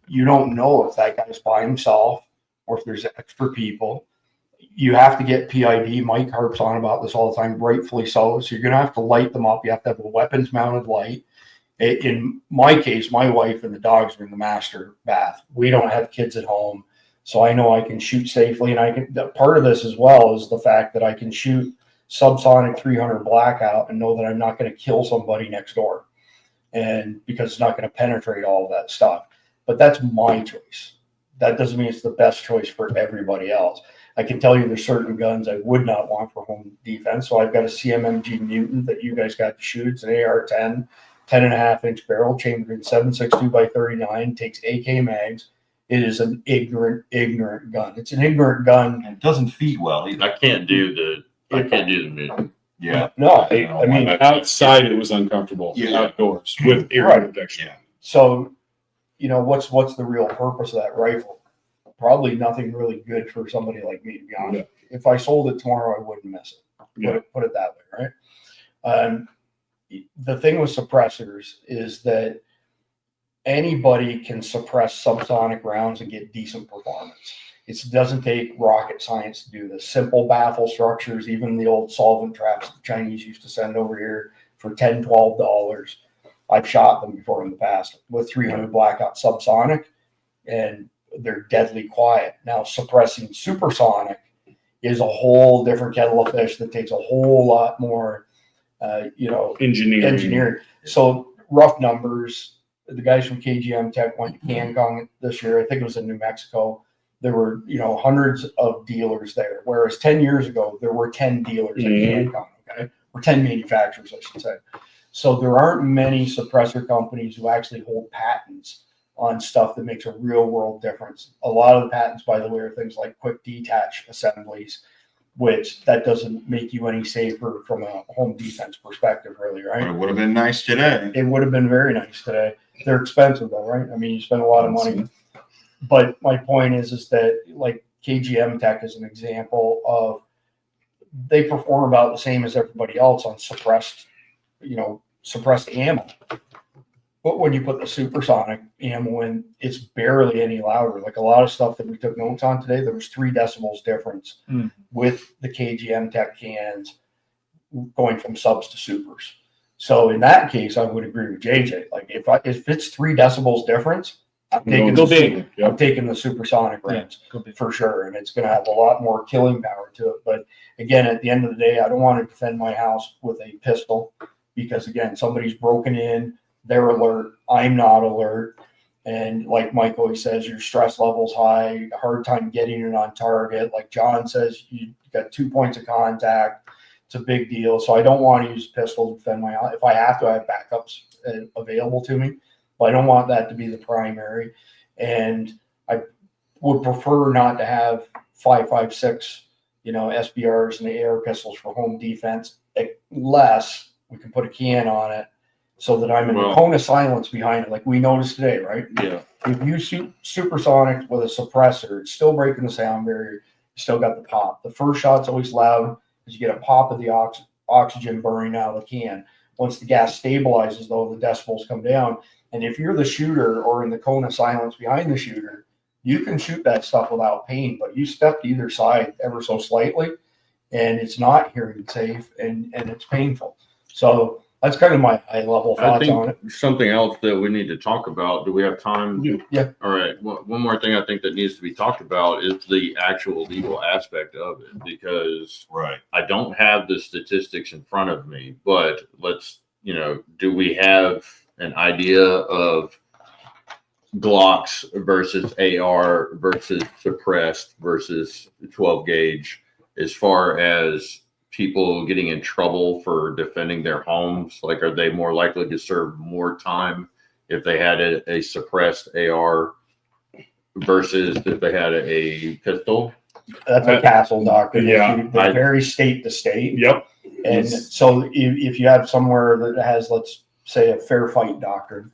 You don't know if that guy's by himself or if there's extra people. You have to get PID. Mike harps on about this all the time, rightfully so. So you're going to have to light them up. You have to have a weapons mounted light. In my case, my wife and the dogs are in the master bath. We don't have kids at home, so I know I can shoot safely. And I can. Part of this as well is the fact that I can shoot subsonic 300 blackout and know that I'm not going to kill somebody next door, and because it's not going to penetrate all of that stuff. But that's my choice. That doesn't mean it's the best choice for everybody else. I can tell you there's certain guns I would not want for home defense. So I've got a CMMG Mutant that you guys got to shoot. It's an AR-10. 10.5-inch barrel, chambered in 7.62x39, takes AK mags. It is an ignorant gun. It's an ignorant gun. And it doesn't feed well either. I can't do the mutant. Yeah. No, I mean, outside it was uncomfortable. Yeah. Outdoors with ear Right. protection. Yeah. so, what's the real purpose of that rifle? probably nothing really good for somebody like me, to be honest. If I sold it tomorrow, I wouldn't miss it. Put it that way, right? The thing with suppressors is that anybody can suppress subsonic rounds and get decent performance. It doesn't take rocket science to do this. Simple baffle structures, even the old solvent traps the Chinese used to send over here for $10, $12. I've shot them before in the past with 300 blackout subsonic, and they're deadly quiet. Now, suppressing supersonic is a whole different kettle of fish that takes a whole lot more, engineering. So rough numbers, the guys from KGM Tech went to CanCon this year. I think it was in New Mexico. There were, hundreds of dealers there, whereas 10 years ago, there were 10 dealers at CanCon, okay? Or 10 manufacturers, I should say. So there aren't many suppressor companies who actually hold patents on stuff that makes a real world difference. A lot of the patents, by the way, are things like quick detach assemblies, which that doesn't make you any safer from a home defense perspective, really, right? But it would have been nice today. It would have been very nice today. They're expensive though, right? I mean, you spend a lot of money. But my point is that like KGM Tech is an example of, they perform about the same as everybody else on suppressed ammo. But when you put the supersonic ammo in, it's barely any louder. Like a lot of stuff that we took notes on today, there was 3 decibels difference with the KGM Tech cans going from subs to supers. So in that case, I would agree with JJ. Like if it's 3 decibels difference, I'm taking the supersonic rounds for sure, and it's going to have a lot more killing power to it. But again, at the end of the day, I don't want to defend my house with a pistol because again, somebody's broken in, they're alert, I'm not alert, and like Mike always says, your stress level's high, a hard time getting it on target. Like John says, you got 2 points of contact. It's a big deal. So I don't want to use a pistol to defend my house. If I have to, I have backups available to me. But I don't want that to be the primary. And I would prefer not to have 5.56, SBRs and the AR pistols for home defense, unless we can put a can on it so that I'm in the cone of silence behind it, like we noticed today, right? Yeah. If you shoot supersonic with a suppressor, it's still breaking the sound barrier. You still got the pop. The first shot's always loud because you get a pop of the oxygen burning out of the can. Once the gas stabilizes, though, the decibels come down. And if you're the shooter or in the cone of silence behind the shooter, you can shoot that stuff without pain, but you step to either side ever so slightly, and it's not hearing safe, and it's painful. So that's kind of my high-level thoughts on it. Something else that we need to talk about. Do we have time? Yeah. All right. One more thing I think that needs to be talked about is the actual legal aspect of it, because I don't have the statistics in front of me, but let's, do we have an idea of Glocks versus AR versus suppressed versus 12 gauge as far as people getting in trouble for defending their homes? Like, are they more likely to serve more time if they had a suppressed AR versus if they had a pistol? That's a castle doctrine. Yeah. They vary state to state. Yep. And so if you have somewhere that has, let's say, a fair fight doctrine,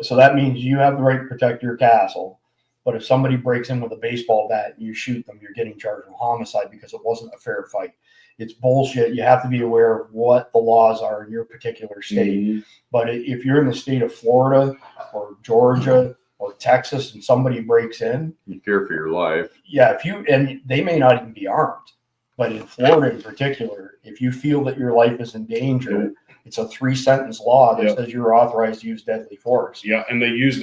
so that means you have the right to protect your castle. But if somebody breaks in with a baseball bat and you shoot them, you're getting charged with homicide because it wasn't a fair fight. It's bullshit. You have to be aware of what the laws are in your particular state. But if you're in the state of Florida or Georgia or Texas and somebody breaks in, You fear for your life. yeah, and they may not even be armed, but in Florida in particular, if you feel that your life is in danger, it's a 3-sentence law that says you're authorized to use deadly force. Yeah, and they use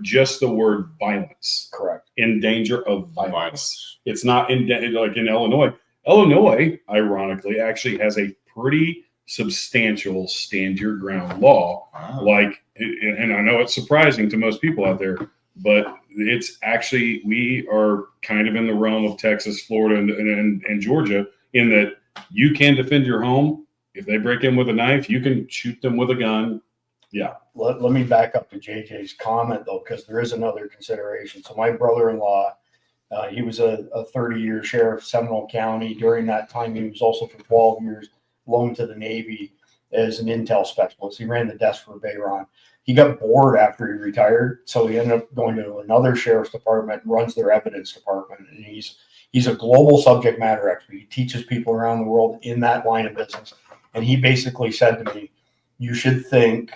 just the word violence. Correct. In danger of violence. It's not like in Illinois. Illinois, ironically, actually has a pretty substantial stand your ground law. Like, and I know it's surprising to most people out there, but it's actually, we are kind of in the realm of Texas, Florida, and Georgia, in that you can defend your home. If they break in with a knife, you can shoot them with a gun. Yeah. Let me back up to JJ's comment, though, because there is another consideration. So my brother-in-law, he was a 30-year sheriff, Seminole County. During that time, he was also for 12 years loaned to the Navy as an intel specialist. He ran the desk for Bayron. he got bored after he retired, so he ended up going to another sheriff's department, runs their evidence department, and he's a global subject matter expert. He teaches people around the world in that line of business. And he basically said to me, you should think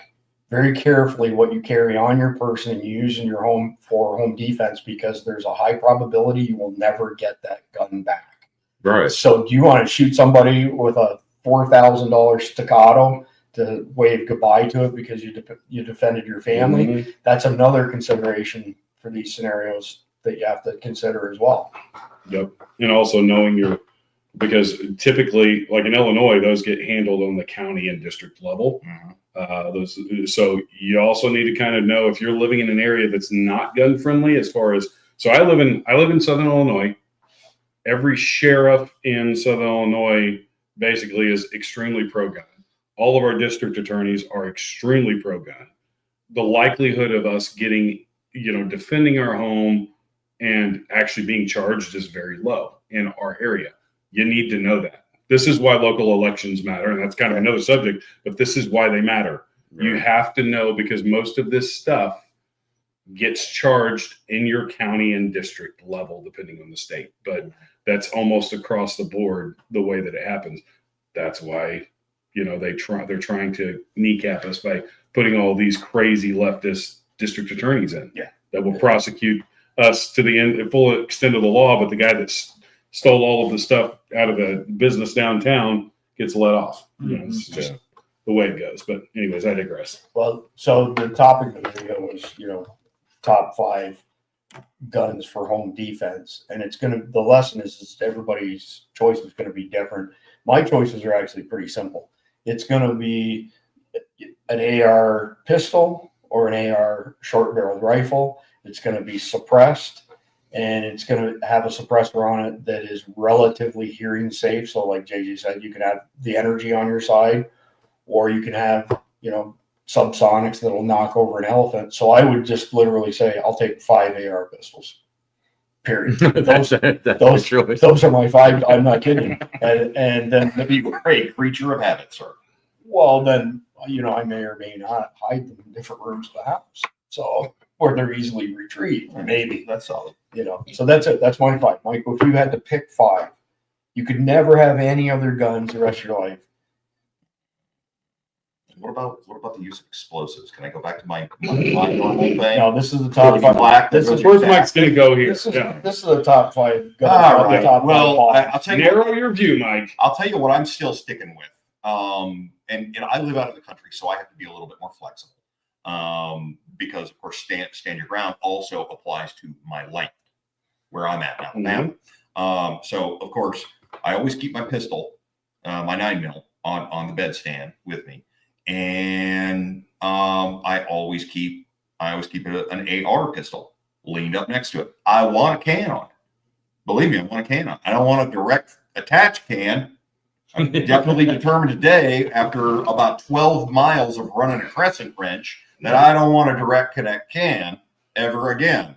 very carefully what you carry on your person and use in your home for home defense, because there's a high probability you will never get that gun back. Right. So do you want to shoot somebody with a $4,000 staccato to wave goodbye to it because you defended your family? Mm-hmm. That's another consideration for these scenarios that you have to consider as well. Yep. And also knowing because typically, like in Illinois, those get handled on the county and district level. So you also need to kind of know if you're living in an area that's not gun friendly. As far as, so I live in Southern Illinois. Every sheriff in Southern Illinois basically is extremely pro-gun. All of our district attorneys are extremely pro-gun. The likelihood of us getting, defending our home and actually being charged is very low in our area. You need to know that. This is why local elections matter, and that's kind of another subject, but this is why they matter. Right. You have to know, because most of this stuff gets charged in your county and district level, depending on the state. But that's almost across the board the way that it happens. That's why, they're trying to kneecap us by putting all these crazy leftist district attorneys in that will prosecute us to the full extent of the law, but the guy that's stole all of the stuff out of the business downtown gets let off. It's just the way it goes. But anyways, I digress. Well, so the topic of the video was, top 5 guns for home defense. And the lesson is everybody's choice is going to be different. My choices are actually pretty simple. It's going to be an AR pistol or an AR short barreled rifle. It's going to be suppressed, and it's going to have a suppressor on it that is relatively hearing safe. So like JJ said, you can have the energy on your side, or you can have, subsonics that'll knock over an elephant. So I would just literally say, I'll take 5 AR pistols, period. Those are my 5. I'm not kidding. And then you are a creature of habit, sir. Well, then, I may or may not hide them in different rooms of the house. So, or they're easily retrieved, maybe. That's solid. So that's it. That's my 5. Michael, if you had to pick 5, you could never have any other guns the rest of your life. What about the use of explosives? Can I go back to my normal thing? No, this is the top 5. Black. This is where's Mike's going to go here. This is the top 5 guns. All right. Top well, 5 I'll tell you. Narrow your view, Mike. I'll tell you what I'm still sticking with. And I live out of the country, so I have to be a little bit more flexible. Because of course, stand your ground also applies to my land where I'm at now. So of course, I always keep my pistol, my 9mm on the bedstand with me. And I always keep an AR pistol leaned up next to it. I want a can on it. Believe me, I want a can on it. I don't want a direct attach can. I'm definitely determined today, after about 12 miles of running a crescent wrench, that I don't want a direct connect can ever again.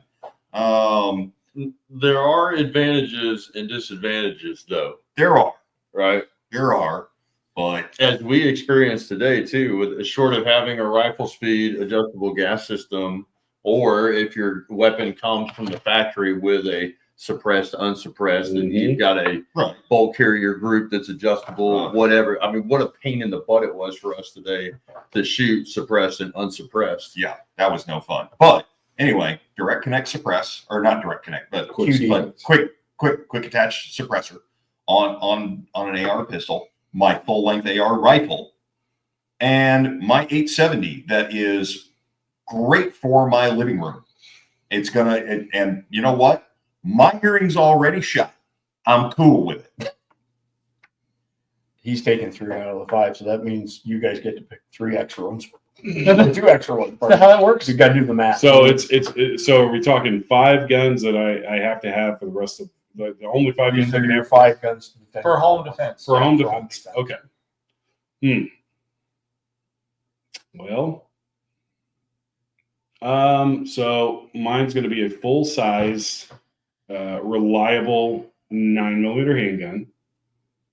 There are advantages and disadvantages, though. There are. Right? There are. But as we experienced today too, with short of having a rifle speed adjustable gas system, or if your weapon comes from the factory with a suppressed, unsuppressed, and you've got a bolt carrier group that's adjustable, whatever. I mean, what a pain in the butt it was for us today to shoot suppressed and unsuppressed. Yeah, that was no fun. But anyway, direct connect suppress, or not direct connect, but quick attach suppressor on an AR pistol, my full length AR rifle, and my 870 that is great for my living room. It's gonna, and you know what? My hearing's already shot. I'm cool with it. He's taking 3 out of the 5, so that means you guys get to pick 3 extra ones. 2 extra ones. Is that how that works? You got to do the math. So so are we talking 5 guns that I have to have for the rest of the only 5 guns I can have 5 guns to defend for home defense. For home defense. Okay. Well, so mine's going to be a full size, reliable 9mm handgun.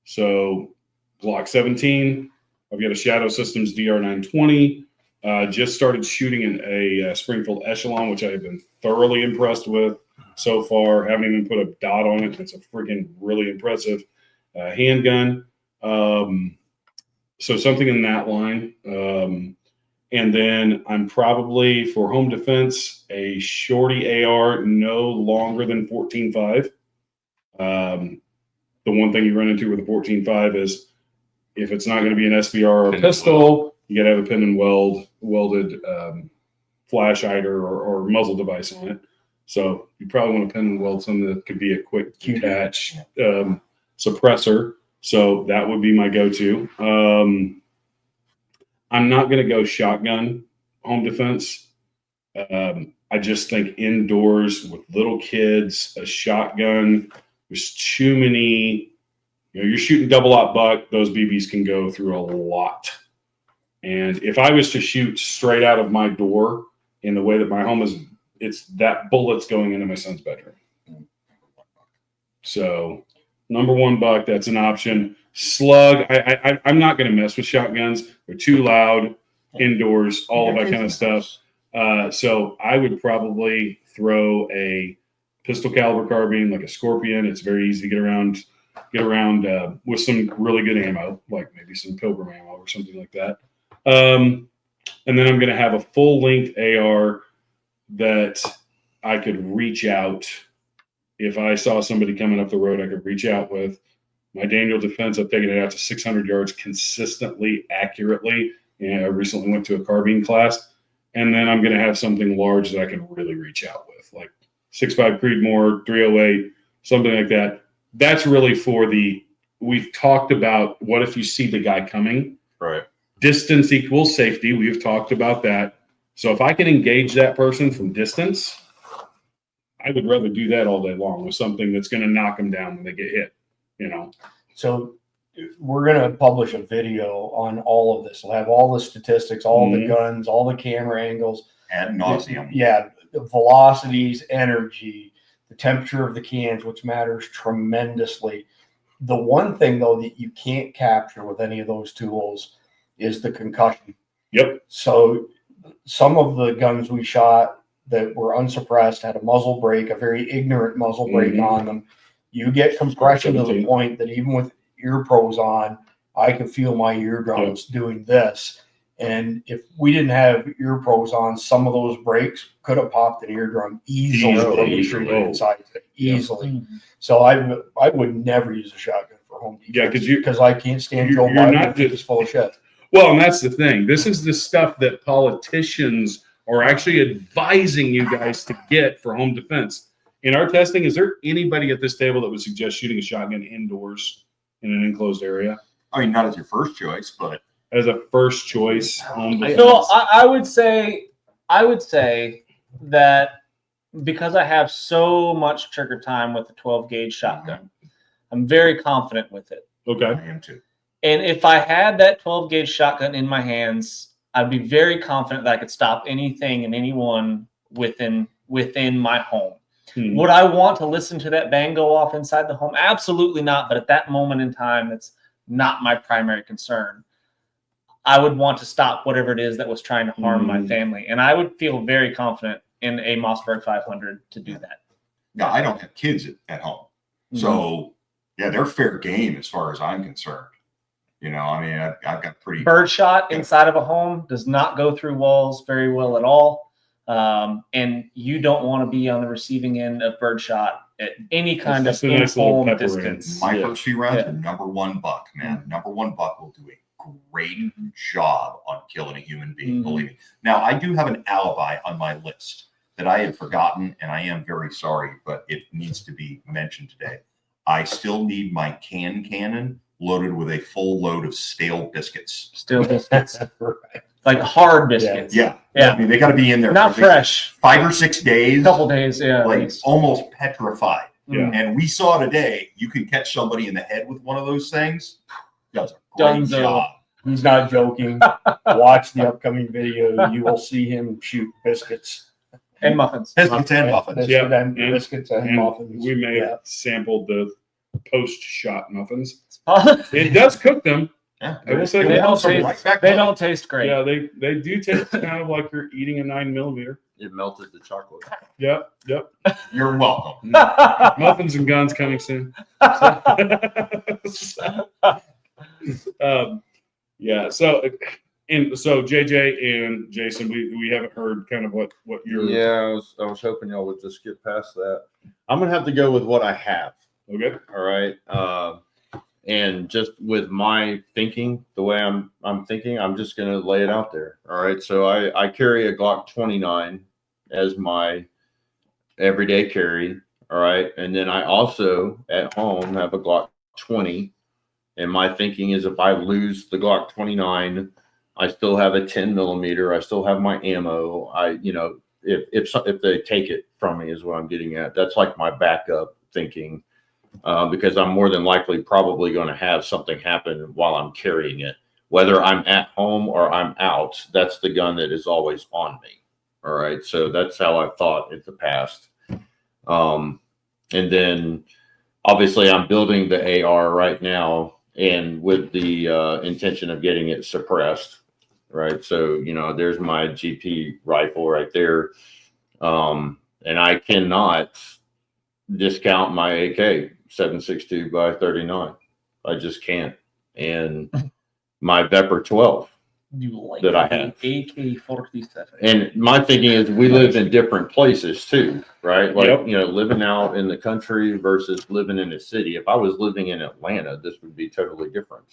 So Glock 17. I've got a Shadow Systems DR920. Just started shooting in a Springfield Echelon, which I have been thoroughly impressed with so far. Haven't even put a dot on it. It's a freaking really impressive handgun. So something in that line. And then I'm probably, for home defense, a shorty AR no longer than 14.5. The one thing you run into with a 14.5 is if it's not going to be an SBR or pistol, you got to have a pin and welded flash hider or muzzle device on it. So you probably want to pin and weld something that could be a quick detach suppressor. So that would be my go-to. I'm not going to go shotgun home defense. I just think indoors with little kids, a shotgun, there's too many, you're shooting double-aught buck, those BBs can go through a lot. And if I was to shoot straight out of my door in the way that my home is, it's that bullet's going into my son's bedroom. So number one buck, that's an option. Slug, I'm not going to mess with shotguns. They're too loud indoors, all of that kind of stuff. So I would probably throw a pistol caliber carbine, like a Scorpion. It's very easy to get around with some really good ammo, like maybe some Pilgrim ammo or something like that. And then I'm going to have a full length AR that I could reach out. If I saw somebody coming up the road, I could reach out with. My Daniel Defense, I've taken it out to 600 yards consistently, accurately. And I recently went to a carbine class. And then I'm going to have something large that I can really reach out with, like 6.5 Creedmoor, 308, something like that. That's really for we've talked about what if you see the guy coming. Right. Distance equals safety. We've talked about that. So if I can engage that person from distance, I would rather do that all day long with something that's going to knock them down when they get hit, So we're going to publish a video on all of this. We'll have all the statistics, all the guns, all the camera angles. Ad nauseum. Yeah. The velocities, energy, the temperature of the cans, which matters tremendously. The one thing, though, that you can't capture with any of those tools is the concussion. Yep. So some of the guns we shot that were unsuppressed had a muzzle brake, a very ignorant muzzle brake on them. You get compression to the point that even with ear pros on, I could feel my eardrums doing this. And if we didn't have ear pros on, some of those brakes could have popped an eardrum easily. Easily. So I would never use a shotgun for home defense. Yeah, because I can't stand Joe Biden. It's full of shit. Well, and that's the thing. This is the stuff that politicians are actually advising you guys to get for home defense. In our testing, is there anybody at this table that would suggest shooting a shotgun indoors in an enclosed area? I mean, not as your first choice, but as a first choice home defense. So I would say that because I have so much trigger time with the 12 gauge shotgun, I'm very confident with it. Okay. I am too. And if I had that 12 gauge shotgun in my hands, I'd be very confident that I could stop anything and anyone within my home. Would I want to listen to that bang go off inside the home? Absolutely not. But at that moment in time, it's not my primary concern. I would want to stop whatever it is that was trying to harm my family. And I would feel very confident in a Mossberg 500 to do that. Now, I don't have kids at home. So, yeah, they're fair game as far as I'm concerned. I mean, I've got pretty... Birdshot inside of a home does not go through walls very well at all. And you don't want to be on the receiving end of birdshot at any kind of in-home distance. My first few rounds are number one buck, man. Number one buck will do a great job on killing a human being, believe me. Now, I do have an alibi on my list that I had forgotten, and I am very sorry, but it needs to be mentioned today. I still need my cannon loaded with a full load of stale biscuits. Stale biscuits. Like hard biscuits. Yeah. Yeah. I mean, they got to be in there. Not fresh. 5 or 6 days. Couple days, yeah. Like almost petrified. Yeah. And we saw today, you can catch somebody in the head with one of those things. Does a great job. He's not joking. Watch the upcoming video. You will see him shoot biscuits. And muffins. Biscuits and muffins. Biscuits and muffins. We may have sampled the post-shot muffins. It does cook them. Yeah, I will say They It don't warms them taste. right back They up. don't taste great. Yeah, they do taste kind of like you're eating a 9mm. It melted the chocolate. Yep, yep. You're welcome. Muffins and guns coming soon. Yeah. So JJ and Jason, we haven't heard kind of what you're. Yeah, I was hoping y'all would just get past that. I'm gonna have to go with what I have. Okay. All right. And just with my thinking, the way I'm thinking, I'm just gonna lay it out there. All right. So I carry a Glock 29 as my everyday carry. All right. And then I also at home have a Glock 20. And my thinking is if I lose the Glock 29, I still have a 10mm. I still have my ammo. If they take it from me is what I'm getting at. That's like my backup thinking, because I'm more than likely probably going to have something happen while I'm carrying it, whether I'm at home or I'm out. That's the gun that is always on me. All right. So that's how I've thought in the past. And then obviously I'm building the AR right now and with the intention of getting it suppressed. Right. So, there's my GP rifle right there. And I cannot discount my AK 7.62 by 39. I just can't. And my Vepr 12 that I have. AK-47. And my thinking is we live in different places too, right? Like, Yep. Living out in the country versus living in a city. If I was living in Atlanta, this would be totally different,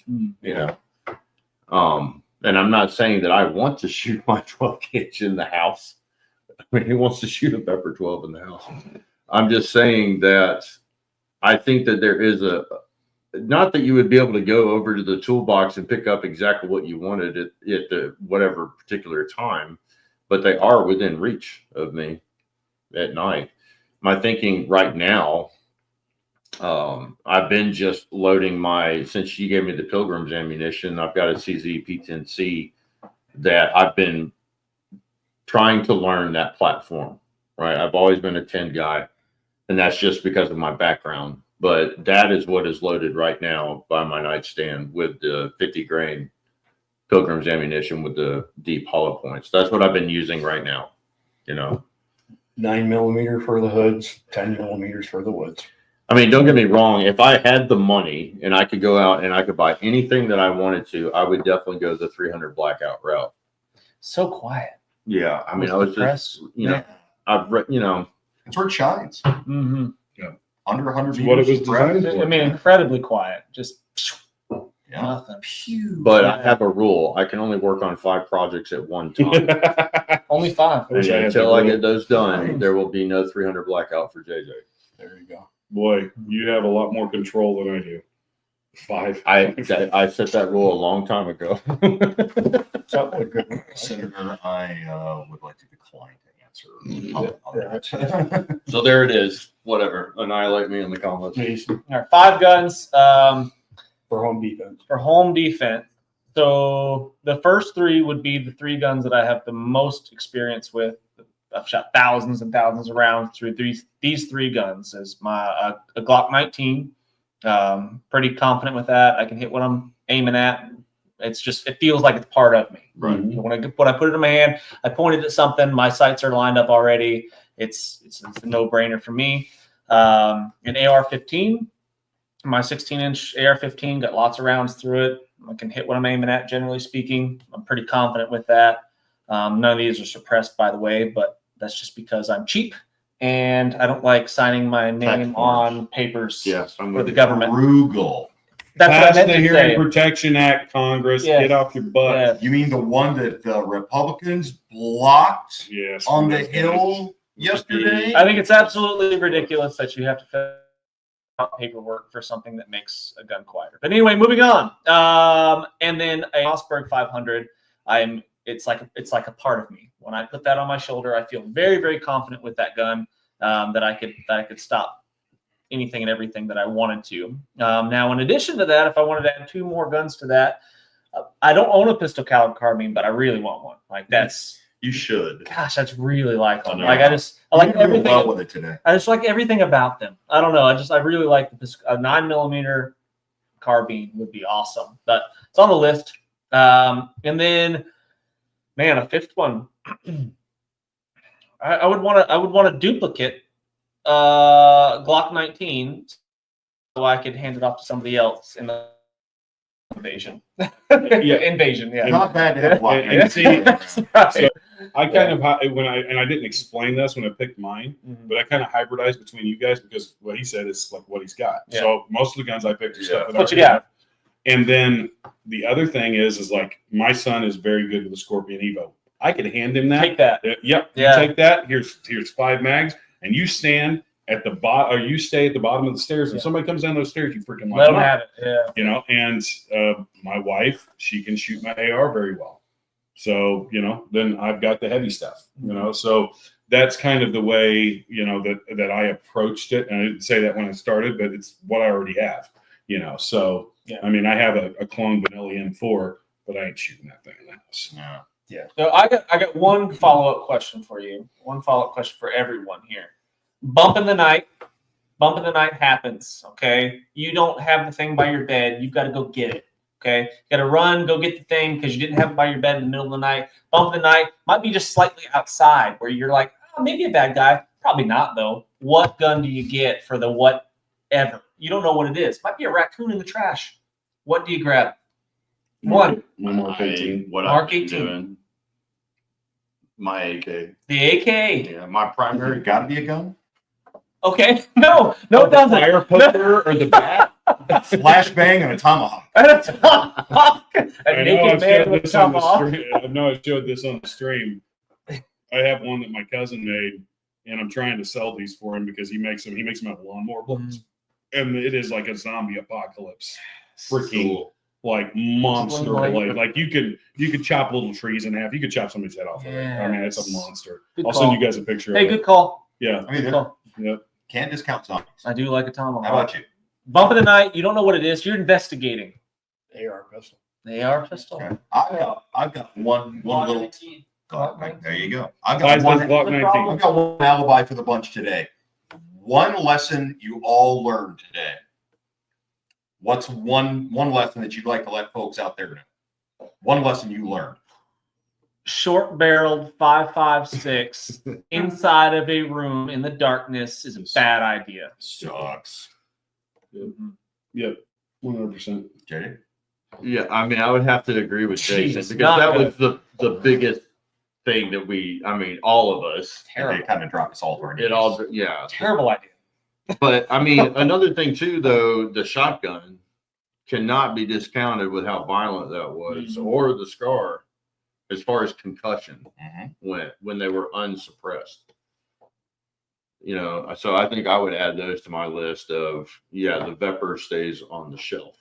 And I'm not saying that I want to shoot my 12 gauge in the house. I mean, who wants to shoot a Vepr 12 in the house? I'm just saying that I think that there is not that you would be able to go over to the toolbox and pick up exactly what you wanted at the whatever particular time, but they are within reach of me at night. My thinking right now, I've been just loading since she gave me the Pilgrim's ammunition, I've got a CZ P10C that I've been trying to learn that platform, right? I've always been a 10 guy, and that's just because of my background. But that is what is loaded right now by my nightstand with the 50 grain Pilgrim's ammunition with the deep hollow points. That's what I've been using right now, 9mm for the hoods, 10mm for the woods. I mean, don't get me wrong. If I had the money and I could go out and I could buy anything that I wanted to, I would definitely go the 300 blackout route. So quiet. Yeah. I mean, I was just, I've read, It's where it shines. Mm-hmm. Under 100 It's what it was meters. designed for. I mean, incredibly quiet. Just Yeah. nothing. but I have a rule. I can only work on 5 projects at one time. Only 5. I wish I had Until that I rule. get those done, there will be no 300 blackout for JJ. There you go. Boy, you have a lot more control than I do. 5. I set that rule a long time ago. Something like good. Senator, I would like to decline to answer on that. So there it is. Whatever. Annihilate me in the comments. Jason, All right, 5 guns for home defense. for home defense. So the first 3 would be the 3 guns that I have the most experience with. I've shot thousands and thousands of rounds through these 3 guns. Is my a Glock 19. Pretty confident with that. I can hit what I'm aiming at. It feels like it's part of me. Right. When I put it in my hand, I pointed at something. My sights are lined up already. It's a no-brainer for me. An AR-15, my 16-inch AR-15 got lots of rounds through it. I can hit what I'm aiming at. Generally speaking, I'm pretty confident with that. None of these are suppressed, by the way, but that's just because I'm cheap and I don't like signing my name on papers Yes, I'm for with the you. government. Frugal. That's Pass what I the meant to Hearing say. Protection Act, Congress. Yes. Get off your butt. Yeah. You mean the one that the Republicans blocked Yes. on the yes, Hill yesterday? I think it's absolutely ridiculous that you have to fill out paperwork for something that makes a gun quieter. But anyway, moving on. And then a Mossberg 500. It's like a part of me. When I put that on my shoulder, I feel very, very confident with that gun, that I could stop anything and everything that I wanted to. Now, in addition to that, if I wanted to add 2 more guns to that, I don't own a pistol caliber carbine, but I really want one. Like that's, You should. gosh, that's really like them. I know. Like I like You're doing everything. well with it today. I just like everything about them. I don't know. I really like a 9mm carbine would be awesome. But it's on the list. And then, man, a fifth one. I would want a duplicate Glock 19 so I could hand it off to somebody else in the invasion. Invasion, yeah. Not bad to have one. And see, That's right. so I kind of I didn't explain this when I picked mine, but I kind of hybridized between you guys because what he said is like what he's got. Yeah. So most of the guns I picked are stuff that What I you got? And then the other thing is like my son is very good with the Scorpion Evo. I could hand him that. Take that. Yep. Yeah. You take that. Here's 5 mags, and you stand at the bottom, or you stay at the bottom of the stairs. And somebody comes down those stairs, you freaking Let light them them up. have it. Yeah. You know, and my wife, she can shoot my AR very well. So, you know, then I've got the heavy stuff, you know, so that's kind of the way, you know, that I approached it. And I didn't say that when I started, but it's what I already have, you know? So, Yeah. I mean, I have a clone vanilla M4, but I ain't shooting that thing in the house. Yeah. So I got one follow-up question for you. One follow-up question for everyone here. Bump in the night happens. Okay. You don't have the thing by your bed. You've got to go get it. Okay. You got to run, go get the thing because you didn't have it by your bed in the middle of the night. Bump in the night might be just slightly outside where you're like, oh, maybe a bad guy. Probably not though. What gun do you get for the whatever? You don't know what it is. Might be a raccoon in the trash. What do you grab? One. My Mark 18. What Mark I've been 18. doing. My AK. The AK. Yeah, my primary. Got to be a gun. Okay. No, it doesn't. Fire poker or the bat? Flashbang and a tomahawk. A tomahawk. A I know naked I've man showed with a this on the tomahawk. stream. I know I showed this on the stream. I have one that my cousin made, and I'm trying to sell these for him because he makes them out of lawnmower blades, and it is like a zombie apocalypse, freaking Cool. like monster Like- blade. Like you could chop little trees in half. You could chop somebody's head off. With it. I mean, it's a Yes. monster. Good I'll call. send you guys a picture. Hey, of it. good call. Yeah. I mean, Good they call. Yep. can't discount zombies. I do like a tomahawk. How about you? Bump in the night. You don't know what it is. You're investigating. AR pistol. AR pistol. Okay. I've got one little. Glock. There you go. I've Guys, got that's one. Glock 19. I've got one alibi for the bunch today. One lesson you all learned today. What's one lesson that you'd like to let folks out there know? One lesson you learned. Short-barreled 5.56 inside of a room in the darkness is a bad idea. Sucks. Yep. 100%. JD? Yeah, I mean, I would have to agree with Jason Jeez, because not that good. was the biggest thing that all of us, They kind of dropped us all to our knees. it all, yeah. Terrible idea. But I mean, another thing too, though, the shotgun cannot be discounted with how violent that was, or the scar, as far as concussion went when they were unsuppressed. You know, so I think I would add those to my list of the Vepr stays on the shelf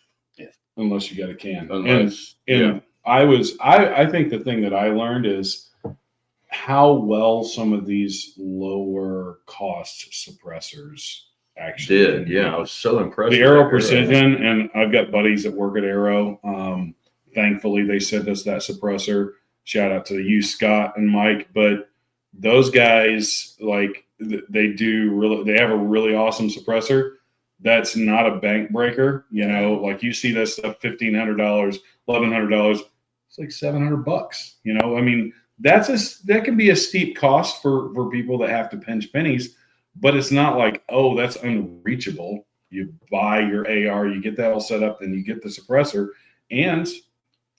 Unless you got a can. unless And I think the thing that I learned is how well some of these lower cost suppressors actually did. can Yeah, do. I was so impressed. The with Arrow that. Precision, and I've got buddies that work at Arrow. Thankfully, they sent us that suppressor. Shout out to you, Scott and Mike. But those guys, like, they have a really awesome suppressor. That's not a bank breaker. You know, like you see that stuff, $1,500, $1,100. It's like $700. You know, I mean, that can be a steep cost for people that have to pinch pennies. But it's not like, oh, that's unreachable. You buy your AR, you get that all set up, then you get the suppressor, and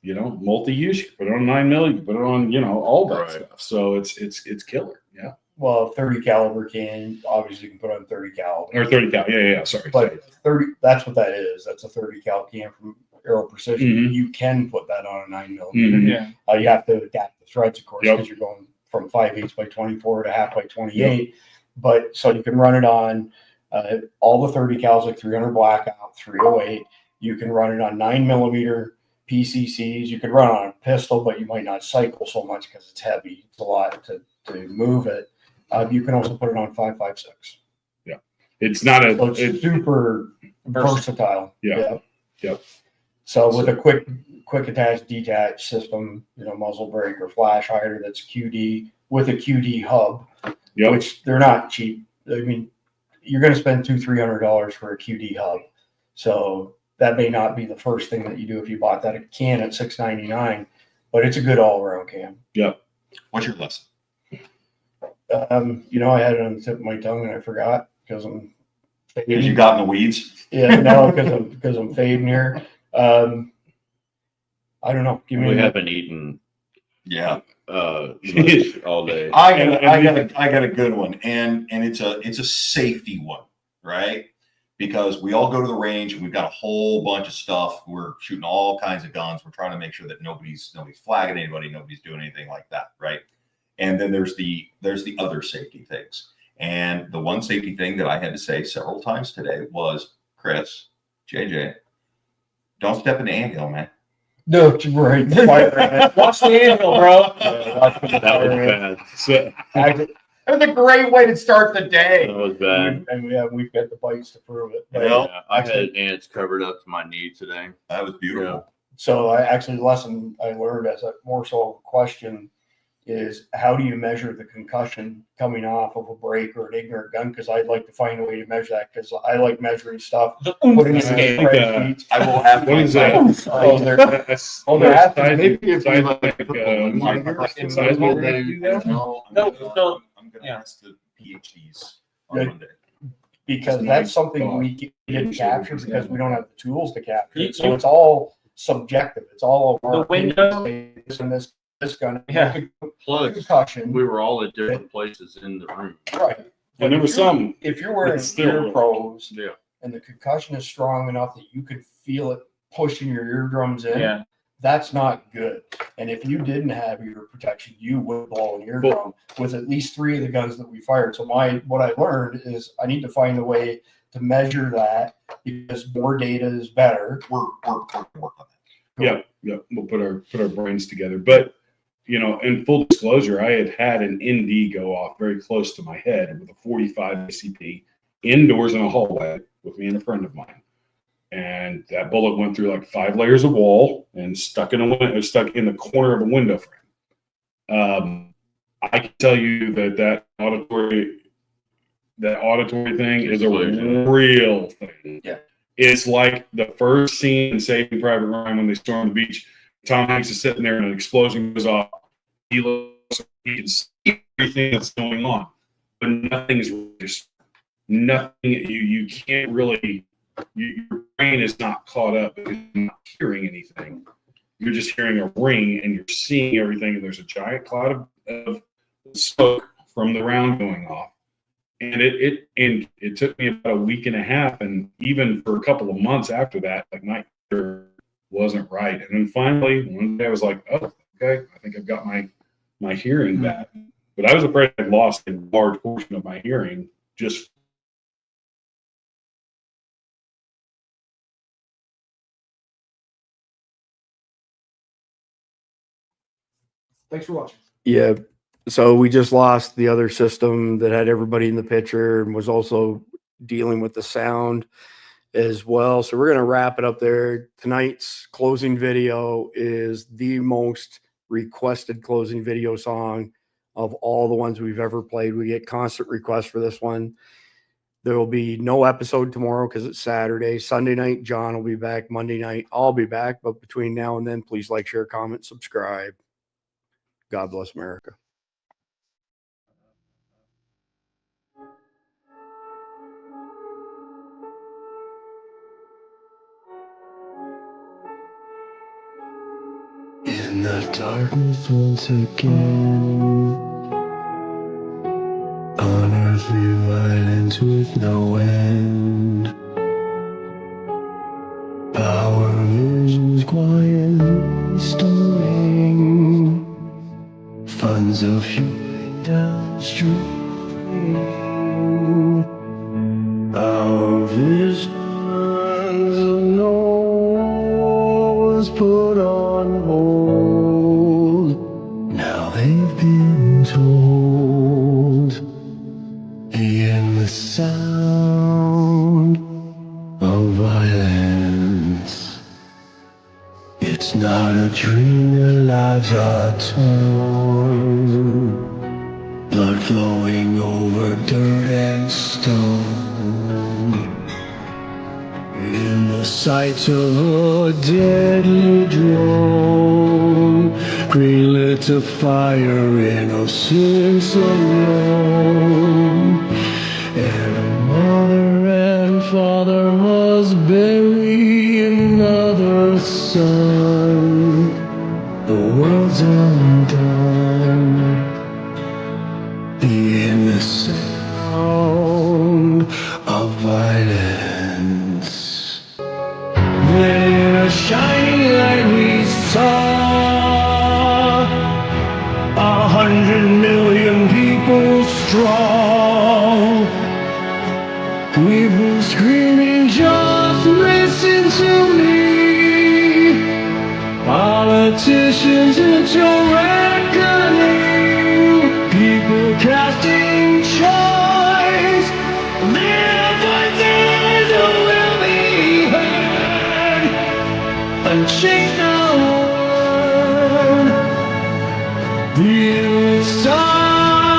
you know, multi-use. You can put it on 9mm, you can put it on, you know, all that Right. stuff. So it's killer. Yeah. Well, 30 caliber can obviously you can put on 30 caliber. Or 30 cal. Yeah. Sorry. But 30, that's what that is. That's a 30 cal can from Arrow Precision. Mhm. You can put that on a 9mm. Mhm. Yeah. You have to adapt the threads, of course, Yep. because you're going from 5/8 by 24 to half by 28. But so you can run it on all the 30 cals, like 300 blackout, 308. You can run it on 9mm PCCs. You could run on a pistol, but you might not cycle so much because it's heavy. It's a lot to move it. You can also put it on 5.56. It's not So it's a. super versatile. Yeah. Yep. So with a quick attach detach system, you know, muzzle brake or flash hider that's QD with a QD hub, Yep. which they're not cheap. I mean, you're going to spend $200-300 for a QD hub. So that may not be the first thing that you do if you bought that can at $6.99, but it's a good all-around can. What's your lesson? I had it on the tip of my tongue and I forgot because I'm Because you got in the weeds. Yeah, no, because I'm fading here. I don't know. We haven't eaten Yeah. lunch all day. I got a good one, and it's a safety one, right? Because we all go to the range and we've got a whole bunch of stuff. We're shooting all kinds of guns. We're trying to make sure that nobody's flagging anybody, nobody's doing anything like that, right? And then there's the other safety things. And the one safety thing that I had to say several times today was, Chris, JJ, don't step in the anthill, man. No, right. Watch the anvil, bro. That was bad. So, That was a great way to start the day. That was bad. And we've got the bites to prove it. But, Yeah. Yeah, I had ants covered up to my knee today. That was beautiful. So the lesson I learned as a more so question is how do you measure the concussion coming off of a break or an ignorant gun? Because I'd like to find a way to measure that because I like measuring stuff. Putting it in spreadsheets. I will have what is that? Oh, there has to be. Maybe if you I'm gonna Yeah. ask the PhDs on Yeah. Monday. Because that's something we didn't capture because we don't have the tools to capture it. You- So it's all subjective. It's all The our window- opinion. This and this gun. Yeah. Plus, Concussion. we were all at different places in the room. Right. and there was some. If you're wearing It's still- ear pros Yeah. and the concussion is strong enough that you could feel it pushing your eardrums in, Yeah. that's not good. And if you didn't have ear protection, you would blow an eardrum with at least 3 of the guns that we fired. So what I learned is I need to find a way to measure that because more data is better. We're working on that. Yeah, we'll put our brains together. But in full disclosure, I had an ND go off very close to my head with a 45 ACP indoors in a hallway with me and a friend of mine, and that bullet went through like 5 layers of wall and stuck in the corner of a window frame. I can tell you that auditory thing is a Exclusion. real thing. Yeah. It's like the first scene in Saving Private Ryan when they storm the beach. Tom Hanks is sitting there and an explosion goes off. He looks, he can see everything that's going on, but nothing's just nothing. You can't really. Your brain is not caught up because you're not hearing anything. You're just hearing a ring and you're seeing everything. And there's a giant cloud of smoke from the round going off. And it took me about a week and a half, and even for a couple of months after that, like my ear wasn't right. And then finally, one day I was like, "Oh, okay, I think I've got my hearing back." But I was afraid I'd lost a large portion of my hearing just. Thanks for watching. Yeah. So we just lost the other system that had everybody in the picture and was also dealing with the sound as well. So we're going to wrap it up there. Tonight's closing video is the most requested closing video song of all the ones we've ever played. We get constant requests for this one. There will be no episode tomorrow because it's Saturday. Sunday night, John will be back. Monday night, I'll be back. But between now and then, please like, share, comment, subscribe. God bless America. In the darkness once again, unearthly violence with no end. Power visions quietly storing, funds of fury downstream. Our visions was put on hold. Now they've been told. In the sound of violence, it's not a dream, their lives are torn, blood flowing over dirt and stone. In the sight of a deadly drone, greenlit a fire innocence alone. Every mother and father must bury another son. The world's undone in the sound of violence. Then in a shining light we saw 100 million people strong. We've been screaming, just listen to me. Politicians, it's your reckoning. People casting choice. Their voices will be heard. And change the world. The sound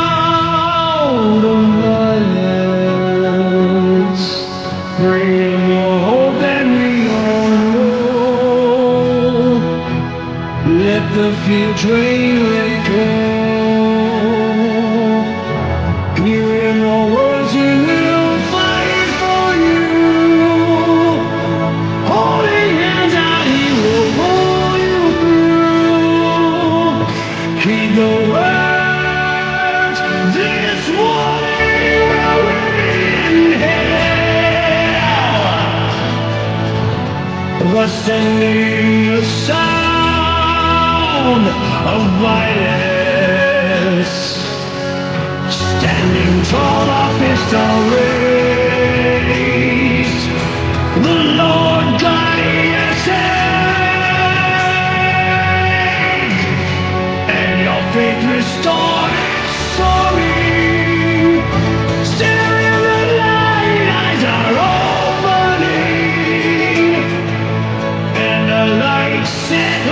of violence, bringing more hope than we all know. Let the fear train let go. Hearing the words we will fight for you. Holding hands out, he will pull you through. Heed the words this warning will ring in hell. Ascending the sound of violence. Standing tall, our fists are raised. The Lord God is saved. And your faith restored and soaring. Still in the light, eyes are opening. And the light set